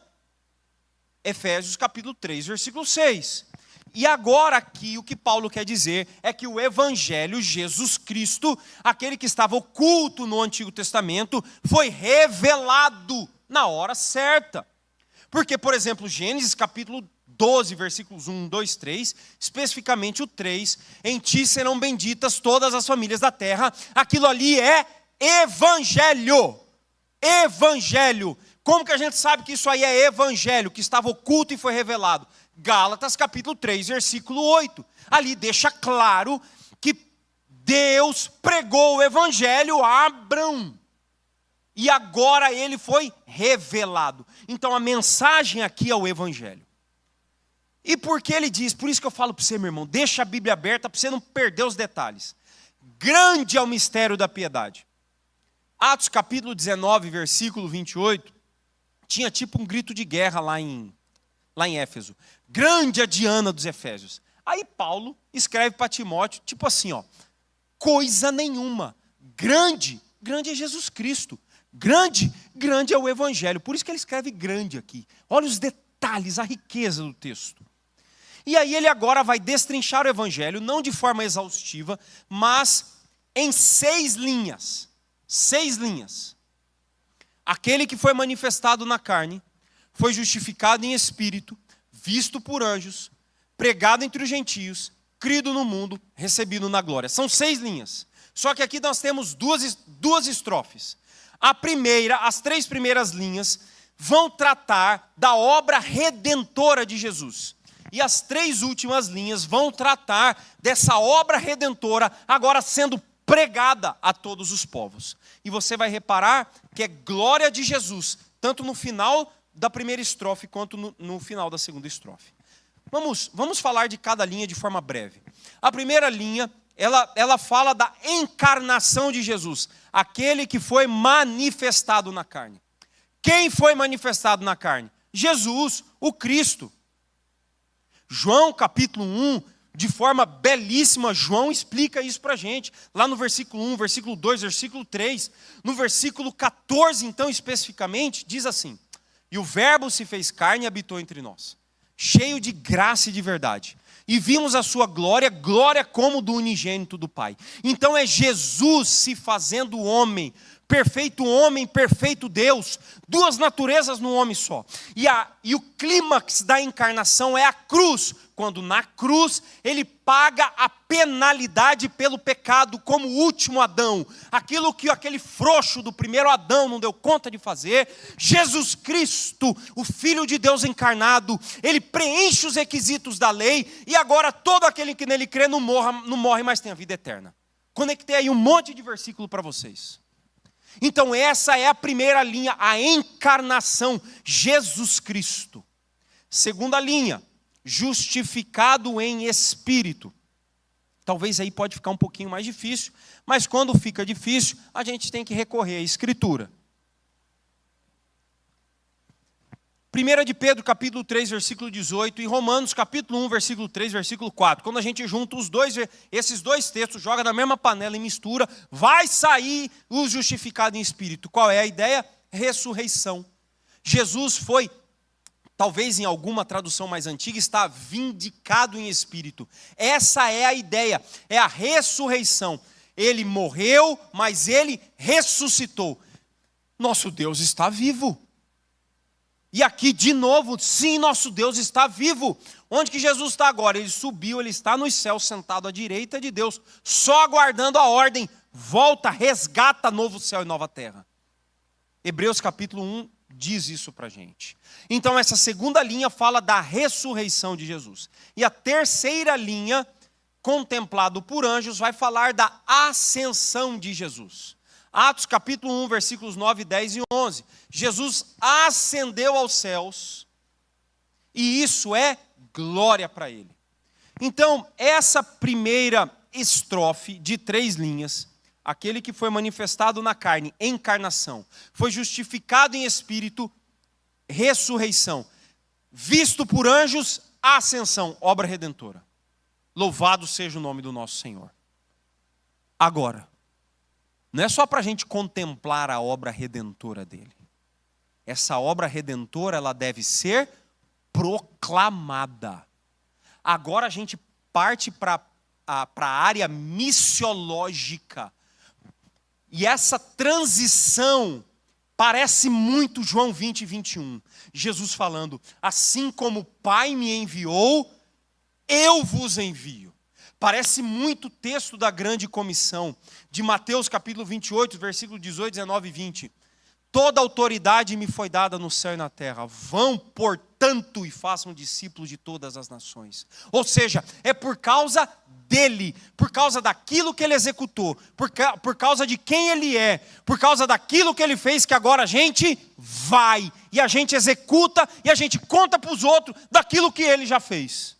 Efésios capítulo 3, versículo 6. E agora aqui o que Paulo quer dizer é que o Evangelho, Jesus Cristo, aquele que estava oculto no Antigo Testamento, foi revelado na hora certa. Porque, por exemplo, Gênesis capítulo 12, versículos 1, 2, 3, especificamente o 3, em ti serão benditas todas as famílias da terra, aquilo ali é Evangelho. Evangelho. Como que a gente sabe que isso aí é Evangelho, que estava oculto e foi revelado? Gálatas capítulo 3, versículo 8. Ali deixa claro que Deus pregou o Evangelho a Abrão. E agora ele foi revelado. Então a mensagem aqui é o Evangelho. E por que ele diz? Por isso que eu falo para você, meu irmão, deixa a Bíblia aberta para você não perder os detalhes. Grande é o mistério da piedade. Atos capítulo 19, versículo 28, tinha tipo um grito de guerra lá em Éfeso. Grande a Diana dos Efésios. Aí Paulo escreve para Timóteo, tipo assim, ó, coisa nenhuma. Grande é Jesus Cristo. Grande é o Evangelho. Por isso que ele escreve grande aqui. Olha os detalhes, a riqueza do texto. E aí ele agora vai destrinchar o Evangelho, não de forma exaustiva, mas em 6 linhas. 6 linhas. Aquele que foi manifestado na carne, foi justificado em espírito, visto por anjos, pregado entre os gentios, crido no mundo, recebido na glória. São 6 linhas. Só que aqui nós temos duas estrofes. A primeira, as 3 primeiras linhas, vão tratar da obra redentora de Jesus. E as 3 últimas linhas vão tratar dessa obra redentora agora sendo pregada a todos os povos. E você vai reparar que é glória de Jesus, tanto no final da primeira estrofe quanto no final da segunda estrofe. Vamos falar de cada linha de forma breve. A primeira linha, ela fala da encarnação de Jesus, aquele que foi manifestado na carne. Quem foi manifestado na carne? Jesus, o Cristo. João capítulo 1, de forma belíssima, João explica isso para a gente. Lá no versículo 1, versículo 2, versículo 3. No versículo 14, então, especificamente, diz assim: e o verbo se fez carne e habitou entre nós, cheio de graça e de verdade. E vimos a sua glória, glória como do unigênito do Pai. Então é Jesus se fazendo homem, perfeito Deus, 2 naturezas no homem só. E o clímax da encarnação é a cruz, quando na cruz ele paga a penalidade pelo pecado como o último Adão. Aquilo que aquele frouxo do primeiro Adão não deu conta de fazer, Jesus Cristo, o Filho de Deus encarnado, ele preenche os requisitos da lei e agora todo aquele que nele crê não morre, mas tem a vida eterna. Conectei aí um monte de versículo para vocês. Então essa é a primeira linha, a encarnação, Jesus Cristo. Segunda linha, justificado em espírito. Talvez aí pode ficar um pouquinho mais difícil, mas quando fica difícil, a gente tem que recorrer à Escritura. 1 de Pedro, capítulo 3, versículo 18, e Romanos, capítulo 1, versículo 3, versículo 4. Quando a gente junta esses dois textos, joga na mesma panela e mistura, vai sair o justificado em espírito. Qual é a ideia? Ressurreição. Jesus foi, talvez em alguma tradução mais antiga, está vindicado em espírito. Essa é a ideia, é a ressurreição. Ele morreu, mas ele ressuscitou. Nosso Deus está vivo. E aqui de novo, sim, nosso Deus está vivo. Onde que Jesus está agora? Ele subiu, ele está nos céus, sentado à direita de Deus, só aguardando a ordem. Volta, resgata novo céu e nova terra. Hebreus capítulo 1 diz isso para a gente. Então essa segunda linha fala da ressurreição de Jesus. E a terceira linha, contemplado por anjos, vai falar da ascensão de Jesus. Atos capítulo 1, versículos 9, 10 e 11. Jesus ascendeu aos céus e isso é glória para ele. Então, essa primeira estrofe de 3 linhas, aquele que foi manifestado na carne, encarnação, foi justificado em espírito, ressurreição, visto por anjos, ascensão, obra redentora. Louvado seja o nome do nosso Senhor. Agora, não é só para a gente contemplar a obra redentora dele. Essa obra redentora, ela deve ser proclamada. Agora a gente parte para a área missiológica. E essa transição parece muito João 20, 21. Jesus falando, assim como o Pai me enviou, eu vos envio. Parece muito o texto da grande comissão, de Mateus capítulo 28, versículo 18, 19 e 20. Toda autoridade me foi dada no céu e na terra. Vão, portanto, e façam discípulos de todas as nações. Ou seja, é por causa dele, por causa daquilo que ele executou, por causa de quem ele é, por causa daquilo que ele fez, que agora a gente vai, e a gente executa, e a gente conta para os outros daquilo que ele já fez.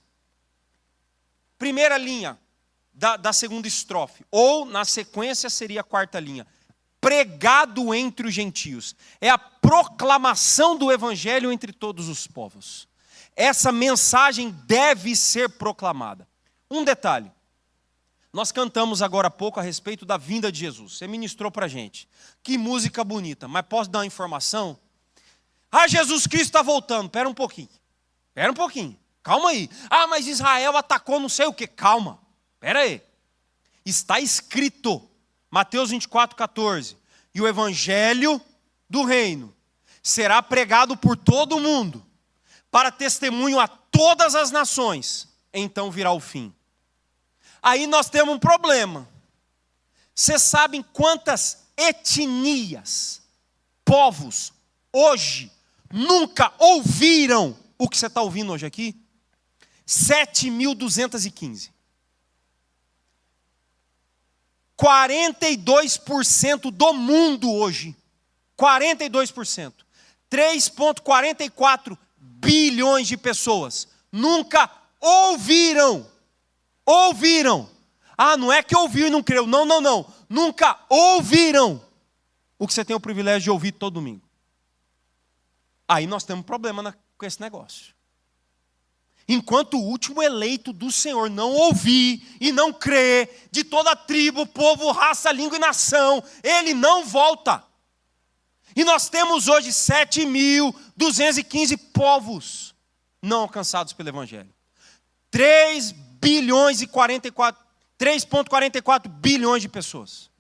Primeira linha da segunda estrofe, ou na sequência seria a quarta linha. Pregado entre os gentios. É a proclamação do evangelho entre todos os povos. Essa mensagem deve ser proclamada. Um detalhe. Nós cantamos agora há pouco a respeito da vinda de Jesus. Você ministrou para a gente. Que música bonita. Mas posso dar uma informação? Ah, Jesus Cristo está voltando. Espera um pouquinho. Calma aí. Ah, mas Israel atacou não sei o quê. Calma. Espera aí. Está escrito. Mateus 24, 14. E o evangelho do reino será pregado por todo o mundo, para testemunho a todas as nações. Então virá o fim. Aí nós temos um problema. Vocês sabem quantas etnias, povos, hoje, nunca ouviram o que você está ouvindo hoje aqui? 7.215. 42% do mundo hoje, 42%, 3,44 bilhões de pessoas, nunca ouviram. Ah, não é que ouviu e não creu, não, nunca ouviram o que você tem o privilégio de ouvir todo domingo. Aí nós temos um problema com esse negócio. Enquanto o último eleito do Senhor não ouvir e não crer, de toda tribo, povo, raça, língua e nação, ele não volta. E nós temos hoje 7.215 povos não alcançados pelo Evangelho. 3,44 bilhões de pessoas.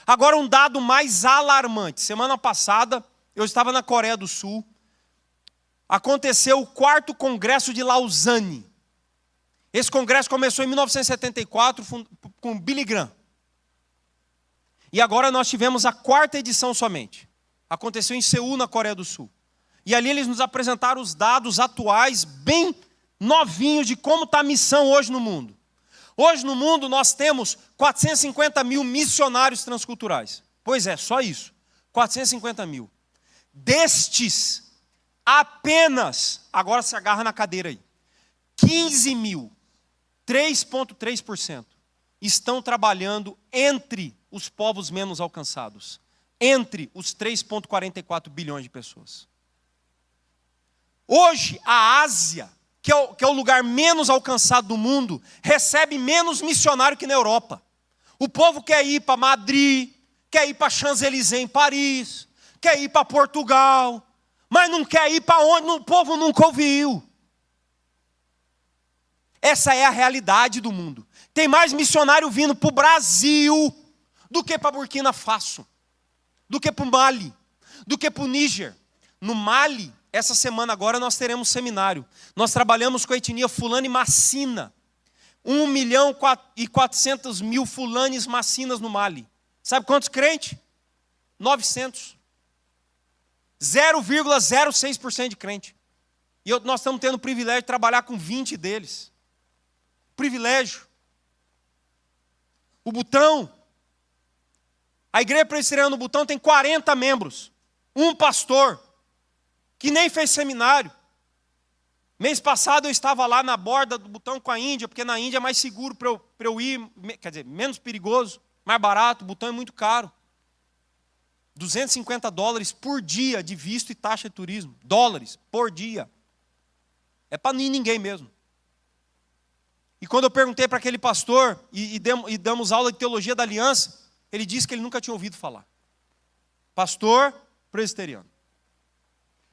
Agora um dado mais alarmante. Semana passada, eu estava na Coreia do Sul. Aconteceu o 4º Congresso de Lausanne. Esse congresso começou em 1974 com Billy Graham. E agora nós tivemos a 4ª edição somente. Aconteceu em Seul, na Coreia do Sul. E ali eles nos apresentaram os dados atuais, bem novinhos, de como está a missão hoje no mundo. Hoje no mundo nós temos 450 mil missionários transculturais. Pois é, só isso. 450 mil. Destes, apenas, agora se agarra na cadeira aí, 15 mil, 3,3%, estão trabalhando entre os povos menos alcançados, entre os 3,44 bilhões de pessoas. Hoje, a Ásia, que é o lugar menos alcançado do mundo, recebe menos missionário que na Europa. O povo quer ir para Madrid, quer ir para Champs-Élysées em Paris, quer ir para Portugal, mas não quer ir para onde o povo nunca ouviu. Essa é a realidade do mundo. Tem mais missionário vindo para o Brasil do que para Burkina Faso, do que para o Mali, do que para o Níger. No Mali, essa semana agora nós teremos seminário. Nós trabalhamos com a etnia fulana e macina. 1.400.000 fulanes macinas no Mali. Sabe quantos crentes? 900. 0,06% de crente. E nós estamos tendo o privilégio de trabalhar com 20 deles. Privilégio. O Butão. A igreja presbiteriana do Butão tem 40 membros. Um pastor, que nem fez seminário. Mês passado eu estava lá na borda do Butão com a Índia, porque na Índia é mais seguro para eu ir, quer dizer, menos perigoso, mais barato, o Butão é muito caro. $250 por dia de visto e taxa de turismo. Dólares por dia. É para ninguém mesmo. E quando eu perguntei para aquele pastor, e damos aula de teologia da aliança, ele disse que ele nunca tinha ouvido falar. Pastor presbiteriano.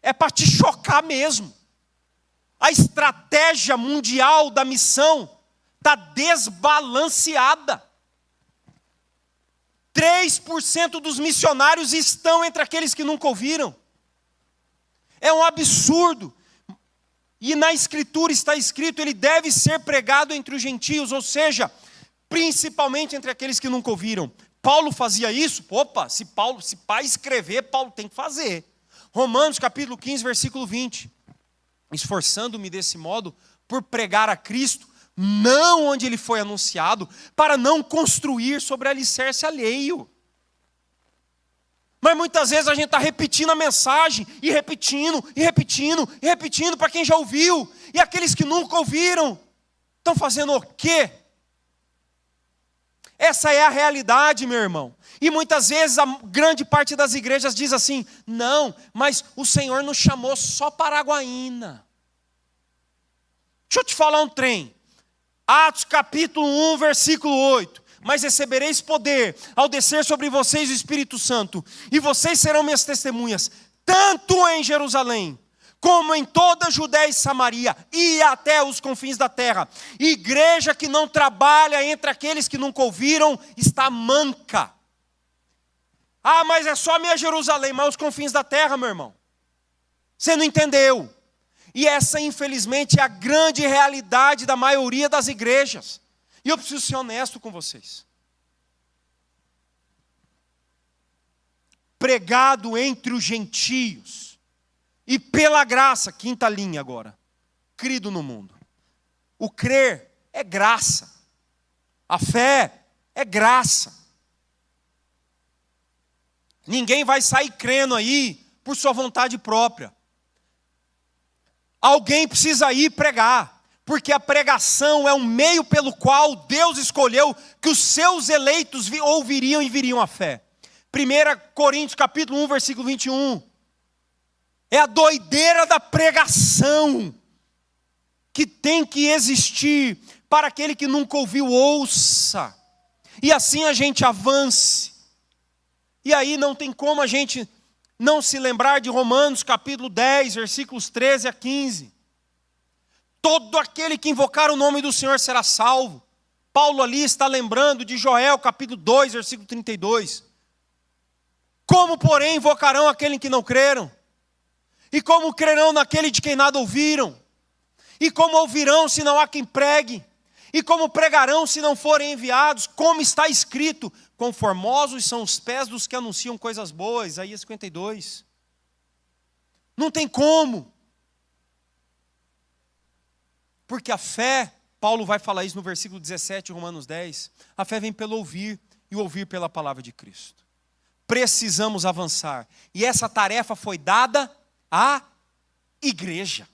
É para te chocar mesmo. A estratégia mundial da missão está desbalanceada. 3% dos missionários estão entre aqueles que nunca ouviram. É um absurdo. E na Escritura está escrito, ele deve ser pregado entre os gentios, ou seja, principalmente entre aqueles que nunca ouviram. Paulo fazia isso? Opa, se para escrever, Paulo tem que fazer. Romanos capítulo 15, versículo 20. Esforçando-me desse modo por pregar a Cristo, não onde ele foi anunciado, para não construir sobre alicerce alheio. Mas muitas vezes a gente está repetindo a mensagem, e repetindo, e repetindo, e repetindo para quem já ouviu. E aqueles que nunca ouviram, estão fazendo o quê? Essa é a realidade, meu irmão. E muitas vezes a grande parte das igrejas diz assim, não, mas o Senhor nos chamou só para Araguaína. Deixa eu te falar um trem. Atos capítulo 1, versículo 8. Mas recebereis poder ao descer sobre vocês o Espírito Santo, e vocês serão minhas testemunhas, tanto em Jerusalém, como em toda a Judéia e Samaria, e até os confins da terra. Igreja que não trabalha entre aqueles que nunca ouviram, está manca. Ah, mas é só a minha Jerusalém, mas os confins da terra, meu irmão. Você não entendeu. E essa, infelizmente, é a grande realidade da maioria das igrejas. E eu preciso ser honesto com vocês. Pregado entre os gentios, e pela graça, quinta linha agora, crido no mundo. O crer é graça. A fé é graça. Ninguém vai sair crendo aí por sua vontade própria. Alguém precisa ir pregar. Porque a pregação é um meio pelo qual Deus escolheu que os seus eleitos ouviriam e viriam à fé. 1 Coríntios capítulo 1, versículo 21. É a doideira da pregação que tem que existir para aquele que nunca ouviu, ouça. E assim a gente avance. E aí não tem como a gente não se lembrar de Romanos capítulo 10, versículos 13 a 15. Todo aquele que invocar o nome do Senhor será salvo. Paulo ali está lembrando de Joel, capítulo 2, versículo 32. Como, porém, invocarão aquele em que não creram? E como crerão naquele de quem nada ouviram? E como ouvirão se não há quem pregue? E como pregarão se não forem enviados? Como está escrito, quão formosos são os pés dos que anunciam coisas boas. Isaías 52. Não tem como. Porque a fé, Paulo vai falar isso no versículo 17, Romanos 10, a fé vem pelo ouvir, e o ouvir pela palavra de Cristo. Precisamos avançar. E essa tarefa foi dada à igreja.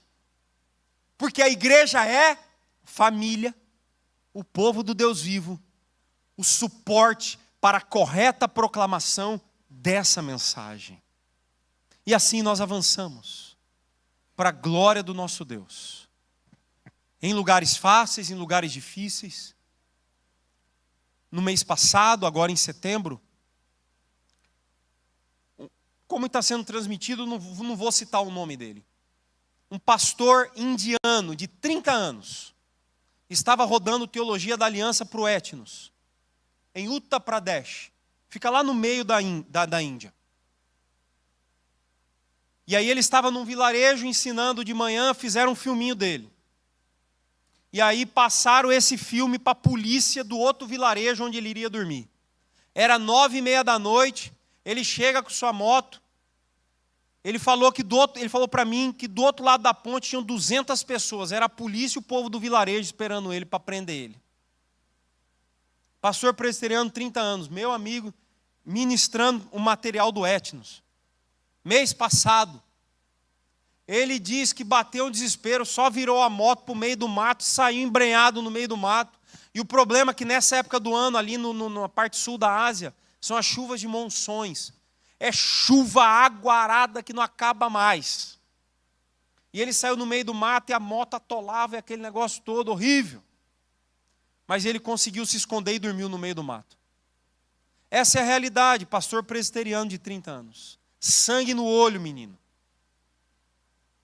Porque a igreja é família, o povo do Deus vivo, o suporte para a correta proclamação dessa mensagem. E assim nós avançamos, para a glória do nosso Deus. Em lugares fáceis, em lugares difíceis. No mês passado, agora em setembro, como está sendo transmitido, não vou citar o nome dele. Um pastor indiano de 30 anos estava rodando teologia da aliança para o Etnos, em Uttar Pradesh. Fica lá no meio da Índia. E aí ele estava num vilarejo ensinando de manhã, fizeram um filminho dele. E aí passaram esse filme para a polícia do outro vilarejo onde ele iria dormir. Era 9:30 da noite, ele chega com sua moto. Ele falou para mim que do outro lado da ponte tinham 200 pessoas. Era a polícia e o povo do vilarejo esperando ele para prender ele. Pastor presbiteriano, 30 anos, meu amigo, ministrando o material do Etnos. Mês passado, ele diz que bateu um desespero, só virou a moto para o meio do mato, saiu embrenhado no meio do mato. E o problema é que nessa época do ano, ali na parte sul da Ásia, são as chuvas de monções. É chuva aguarada que não acaba mais. E ele saiu no meio do mato e a moto atolava e aquele negócio todo horrível. Mas ele conseguiu se esconder e dormiu no meio do mato. Essa é a realidade, pastor presbiteriano de 30 anos. Sangue no olho, menino.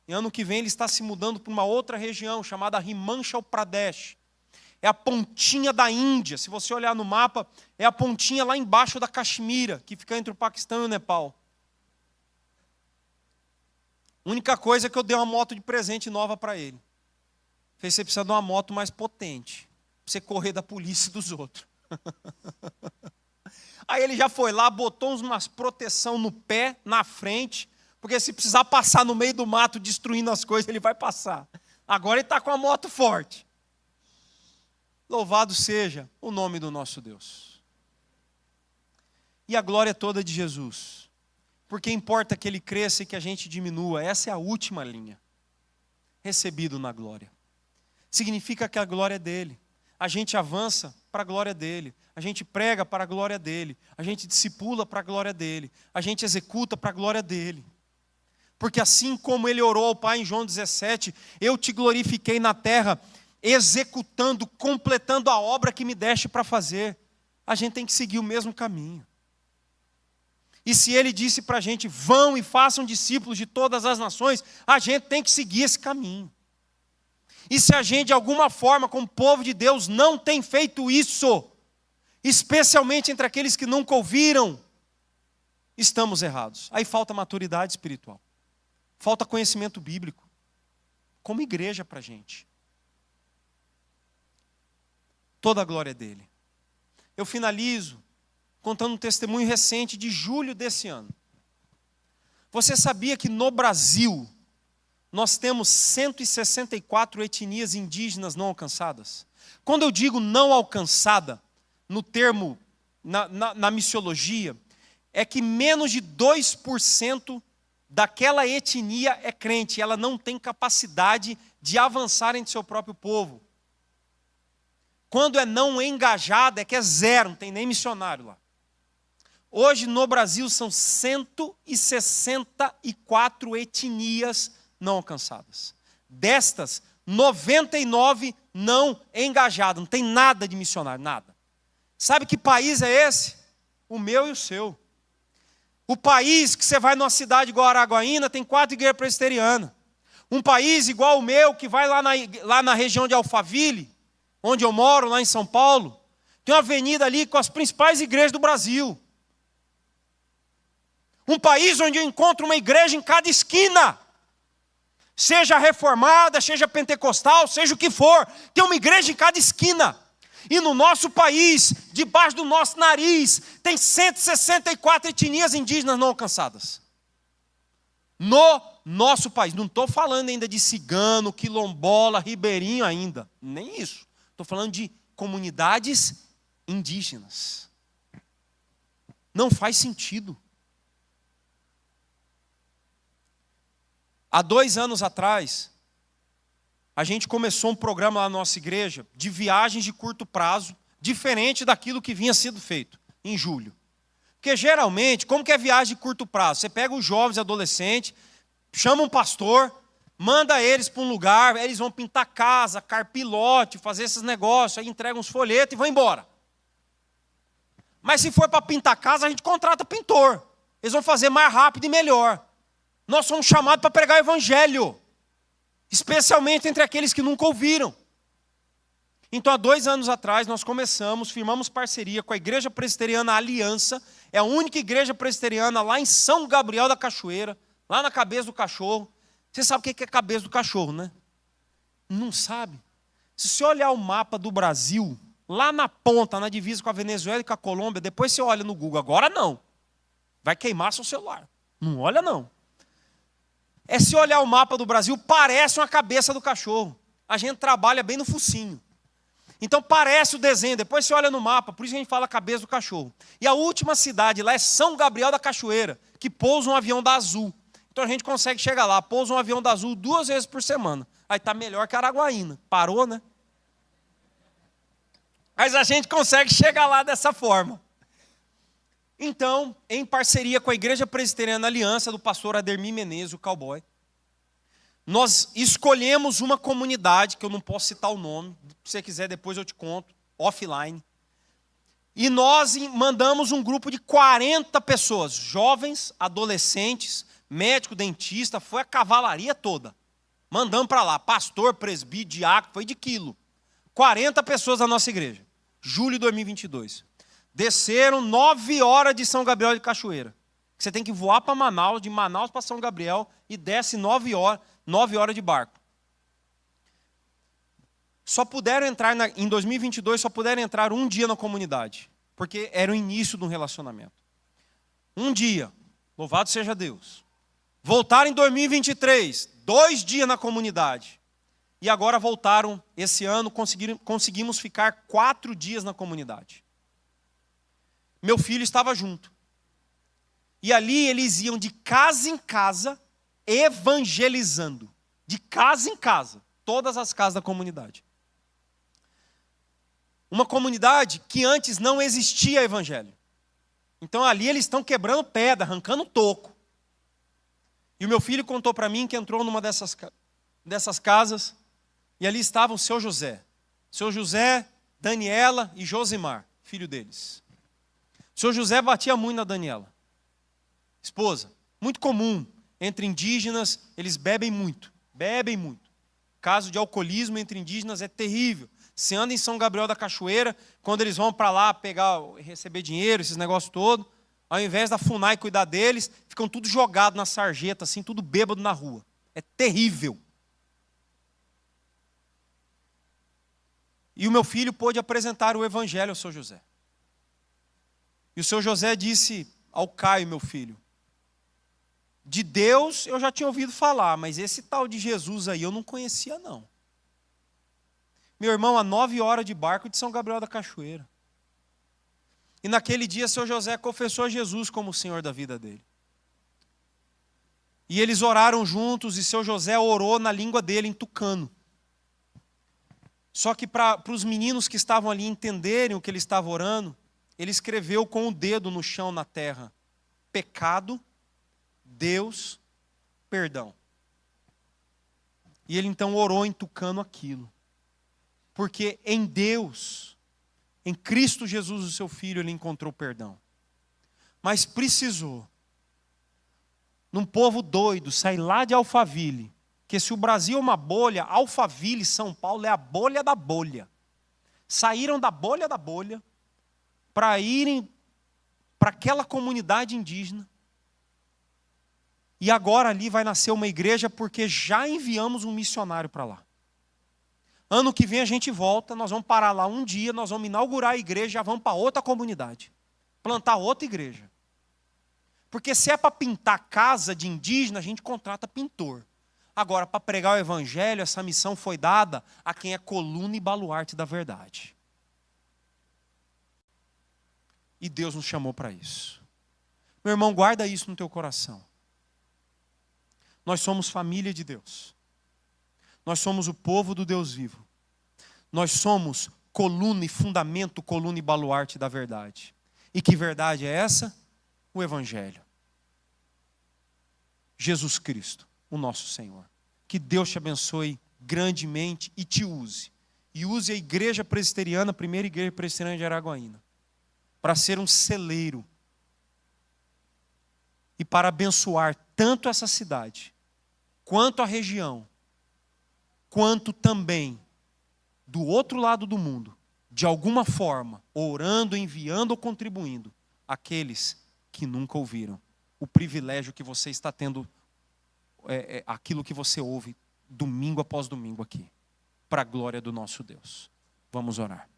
E ano que vem ele está se mudando para uma outra região chamada Himachal Pradesh. É a pontinha da Índia. Se você olhar no mapa, é a pontinha lá embaixo da Caxemira, que fica entre o Paquistão e o Nepal. A única coisa é que eu dei uma moto de presente nova para ele. Falei, você precisa de uma moto mais potente, para você correr da polícia e dos outros. Aí ele já foi lá, botou umas proteção no pé, na frente, porque se precisar passar no meio do mato destruindo as coisas, ele vai passar. Agora ele está com a moto forte. Louvado seja o nome do nosso Deus. E a glória toda de Jesus. Porque importa que ele cresça e que a gente diminua. Essa é a última linha. Recebido na glória. Significa que a glória é dele. A gente avança para a glória dele. A gente prega para a glória dele. A gente discipula para a glória dele. A gente executa para a glória dele. Porque assim como ele orou ao Pai em João 17, eu te glorifiquei na terra, executando, completando a obra que me deste para fazer. A gente tem que seguir o mesmo caminho. E se ele disse para a gente, vão e façam discípulos de todas as nações, a gente tem que seguir esse caminho. E se a gente, de alguma forma, como povo de Deus, não tem feito isso, especialmente entre aqueles que nunca ouviram, estamos errados. Aí falta maturidade espiritual. Falta conhecimento bíblico. Como igreja para a gente. Toda a glória é dele. Eu finalizo contando um testemunho recente de julho desse ano. Você sabia que no Brasil nós temos 164 etnias indígenas não alcançadas? Quando eu digo não alcançada, no termo, na missiologia, é que menos de 2% daquela etnia é crente, ela não tem capacidade de avançar entre seu próprio povo. Quando é não engajada, é que é zero, não tem nem missionário lá. Hoje no Brasil são 164 etnias não alcançadas. Destas, 99 não engajadas, não tem nada de missionário, nada. Sabe que país é esse? O meu e o seu. O país que você vai numa cidade igual Araguaína, tem 4 igrejas presbiterianas. Um país igual o meu, que vai lá na região de Alphaville, onde eu moro, lá em São Paulo, tem uma avenida ali com as principais igrejas do Brasil. Um país onde eu encontro uma igreja em cada esquina. Seja reformada, seja pentecostal, seja o que for. Tem uma igreja em cada esquina. E no nosso país, debaixo do nosso nariz, tem 164 etnias indígenas não alcançadas. No nosso país. Não estou falando ainda de cigano, quilombola, ribeirinho ainda. Nem isso. Estou falando de comunidades indígenas. Não faz sentido. Há 2 anos atrás, a gente começou um programa lá na nossa igreja de viagens de curto prazo, diferente daquilo que vinha sendo feito em julho. Porque geralmente, como que é viagem de curto prazo? Você pega os jovens e adolescentes, chama um pastor, manda eles para um lugar, eles vão pintar casa, carpilote, fazer esses negócios, aí entregam uns folhetos e vão embora. Mas se for para pintar casa, a gente contrata pintor. Eles vão fazer mais rápido e melhor. Nós somos chamados para pregar o evangelho, especialmente entre aqueles que nunca ouviram. Então, há 2 anos atrás, nós firmamos parceria com a Igreja Presbiteriana Aliança, é a única igreja presbiteriana lá em São Gabriel da Cachoeira, lá na Cabeça do Cachorro. Você sabe o que é Cabeça do Cachorro, né? Não sabe? Se você olhar o mapa do Brasil, lá na ponta, na divisa com a Venezuela e com a Colômbia, depois você olha no Google, agora não. Vai queimar seu celular. Não olha não. É se olhar o mapa do Brasil, parece uma cabeça do cachorro. A gente trabalha bem no focinho. Então parece o desenho, depois você olha no mapa, por isso a gente fala cabeça do cachorro. E a última cidade lá é São Gabriel da Cachoeira, que pousa um avião da Azul. Então a gente consegue chegar lá, pousa um avião da Azul 2 vezes por semana. Aí está melhor que Araguaína. Parou, né? Mas a gente consegue chegar lá dessa forma. Então, em parceria com a Igreja Presbiteriana Aliança, do pastor Ademir Menezes, o cowboy, nós escolhemos uma comunidade, que eu não posso citar o nome, se você quiser depois eu te conto, offline. E nós mandamos um grupo de 40 pessoas, jovens, adolescentes, médico, dentista, foi a cavalaria toda. Mandamos para lá, pastor, presbítero, diácono, foi de quilo. 40 pessoas da nossa igreja, julho de 2022. Desceram 9 horas de São Gabriel de Cachoeira. Você tem que voar para Manaus, de Manaus para São Gabriel, e desce 9 horas de barco. Só puderam entrar, em 2022, só puderam entrar um dia na comunidade, porque era o início de um relacionamento. Um dia, louvado seja Deus. Voltaram em 2023, 2 dias na comunidade. E agora voltaram, esse ano, conseguimos ficar 4 dias na comunidade. Meu filho estava junto. E ali eles iam de casa em casa, evangelizando. De casa em casa, todas as casas da comunidade. Uma comunidade que antes não existia evangelho. Então ali eles estão quebrando pedra, arrancando toco. E o meu filho contou para mim que entrou numa dessas casas, e ali estava o seu José. Seu José, Daniela e Josimar, filho deles. O seu José batia muito na Daniela, esposa. Muito comum, entre indígenas, eles bebem muito. Caso de alcoolismo entre indígenas é terrível. Você anda em São Gabriel da Cachoeira, quando eles vão para lá receber dinheiro, esses negócios todos, ao invés da FUNAI cuidar deles, ficam tudo jogado na sarjeta, assim, tudo bêbado na rua. É terrível. E o meu filho pôde apresentar o evangelho ao seu José. E o seu José disse ao Caio, meu filho, de Deus eu já tinha ouvido falar, mas esse tal de Jesus aí eu não conhecia não. Meu irmão, a 9 horas de barco de São Gabriel da Cachoeira. E naquele dia, seu José confessou a Jesus como o Senhor da vida dele. E eles oraram juntos, e seu José orou na língua dele, em tucano. Só que para os meninos que estavam ali entenderem o que ele estava orando, ele escreveu com o dedo no chão, na terra: pecado, Deus, perdão. E ele então orou em tucano aquilo. Porque em Deus, em Cristo Jesus, o seu Filho, ele encontrou perdão. Mas precisou, num povo doido, sair lá de Alphaville. Porque se o Brasil é uma bolha, Alphaville, São Paulo, é a bolha da bolha. Saíram da bolha, para irem para aquela comunidade indígena. E agora ali vai nascer uma igreja, porque já enviamos um missionário para lá. Ano que vem a gente volta, nós vamos parar lá um dia, nós vamos inaugurar a igreja, já vamos para outra comunidade, plantar outra igreja. Porque se é para pintar casa de indígena, a gente contrata pintor. Agora, para pregar o evangelho, essa missão foi dada a quem é coluna e baluarte da verdade. E Deus nos chamou para isso. Meu irmão, guarda isso no teu coração. Nós somos família de Deus. Nós somos o povo do Deus vivo. Nós somos coluna e fundamento, coluna e baluarte da verdade. E que verdade é essa? O Evangelho. Jesus Cristo, o nosso Senhor. Que Deus te abençoe grandemente e te use. E use a igreja presbiteriana, a primeira igreja presbiteriana de Araguaína, para ser um celeiro e para abençoar tanto essa cidade, quanto a região, quanto também do outro lado do mundo, de alguma forma, orando, enviando ou contribuindo, aqueles que nunca ouviram o privilégio que você está tendo, aquilo que você ouve domingo após domingo aqui, para a glória do nosso Deus. Vamos orar.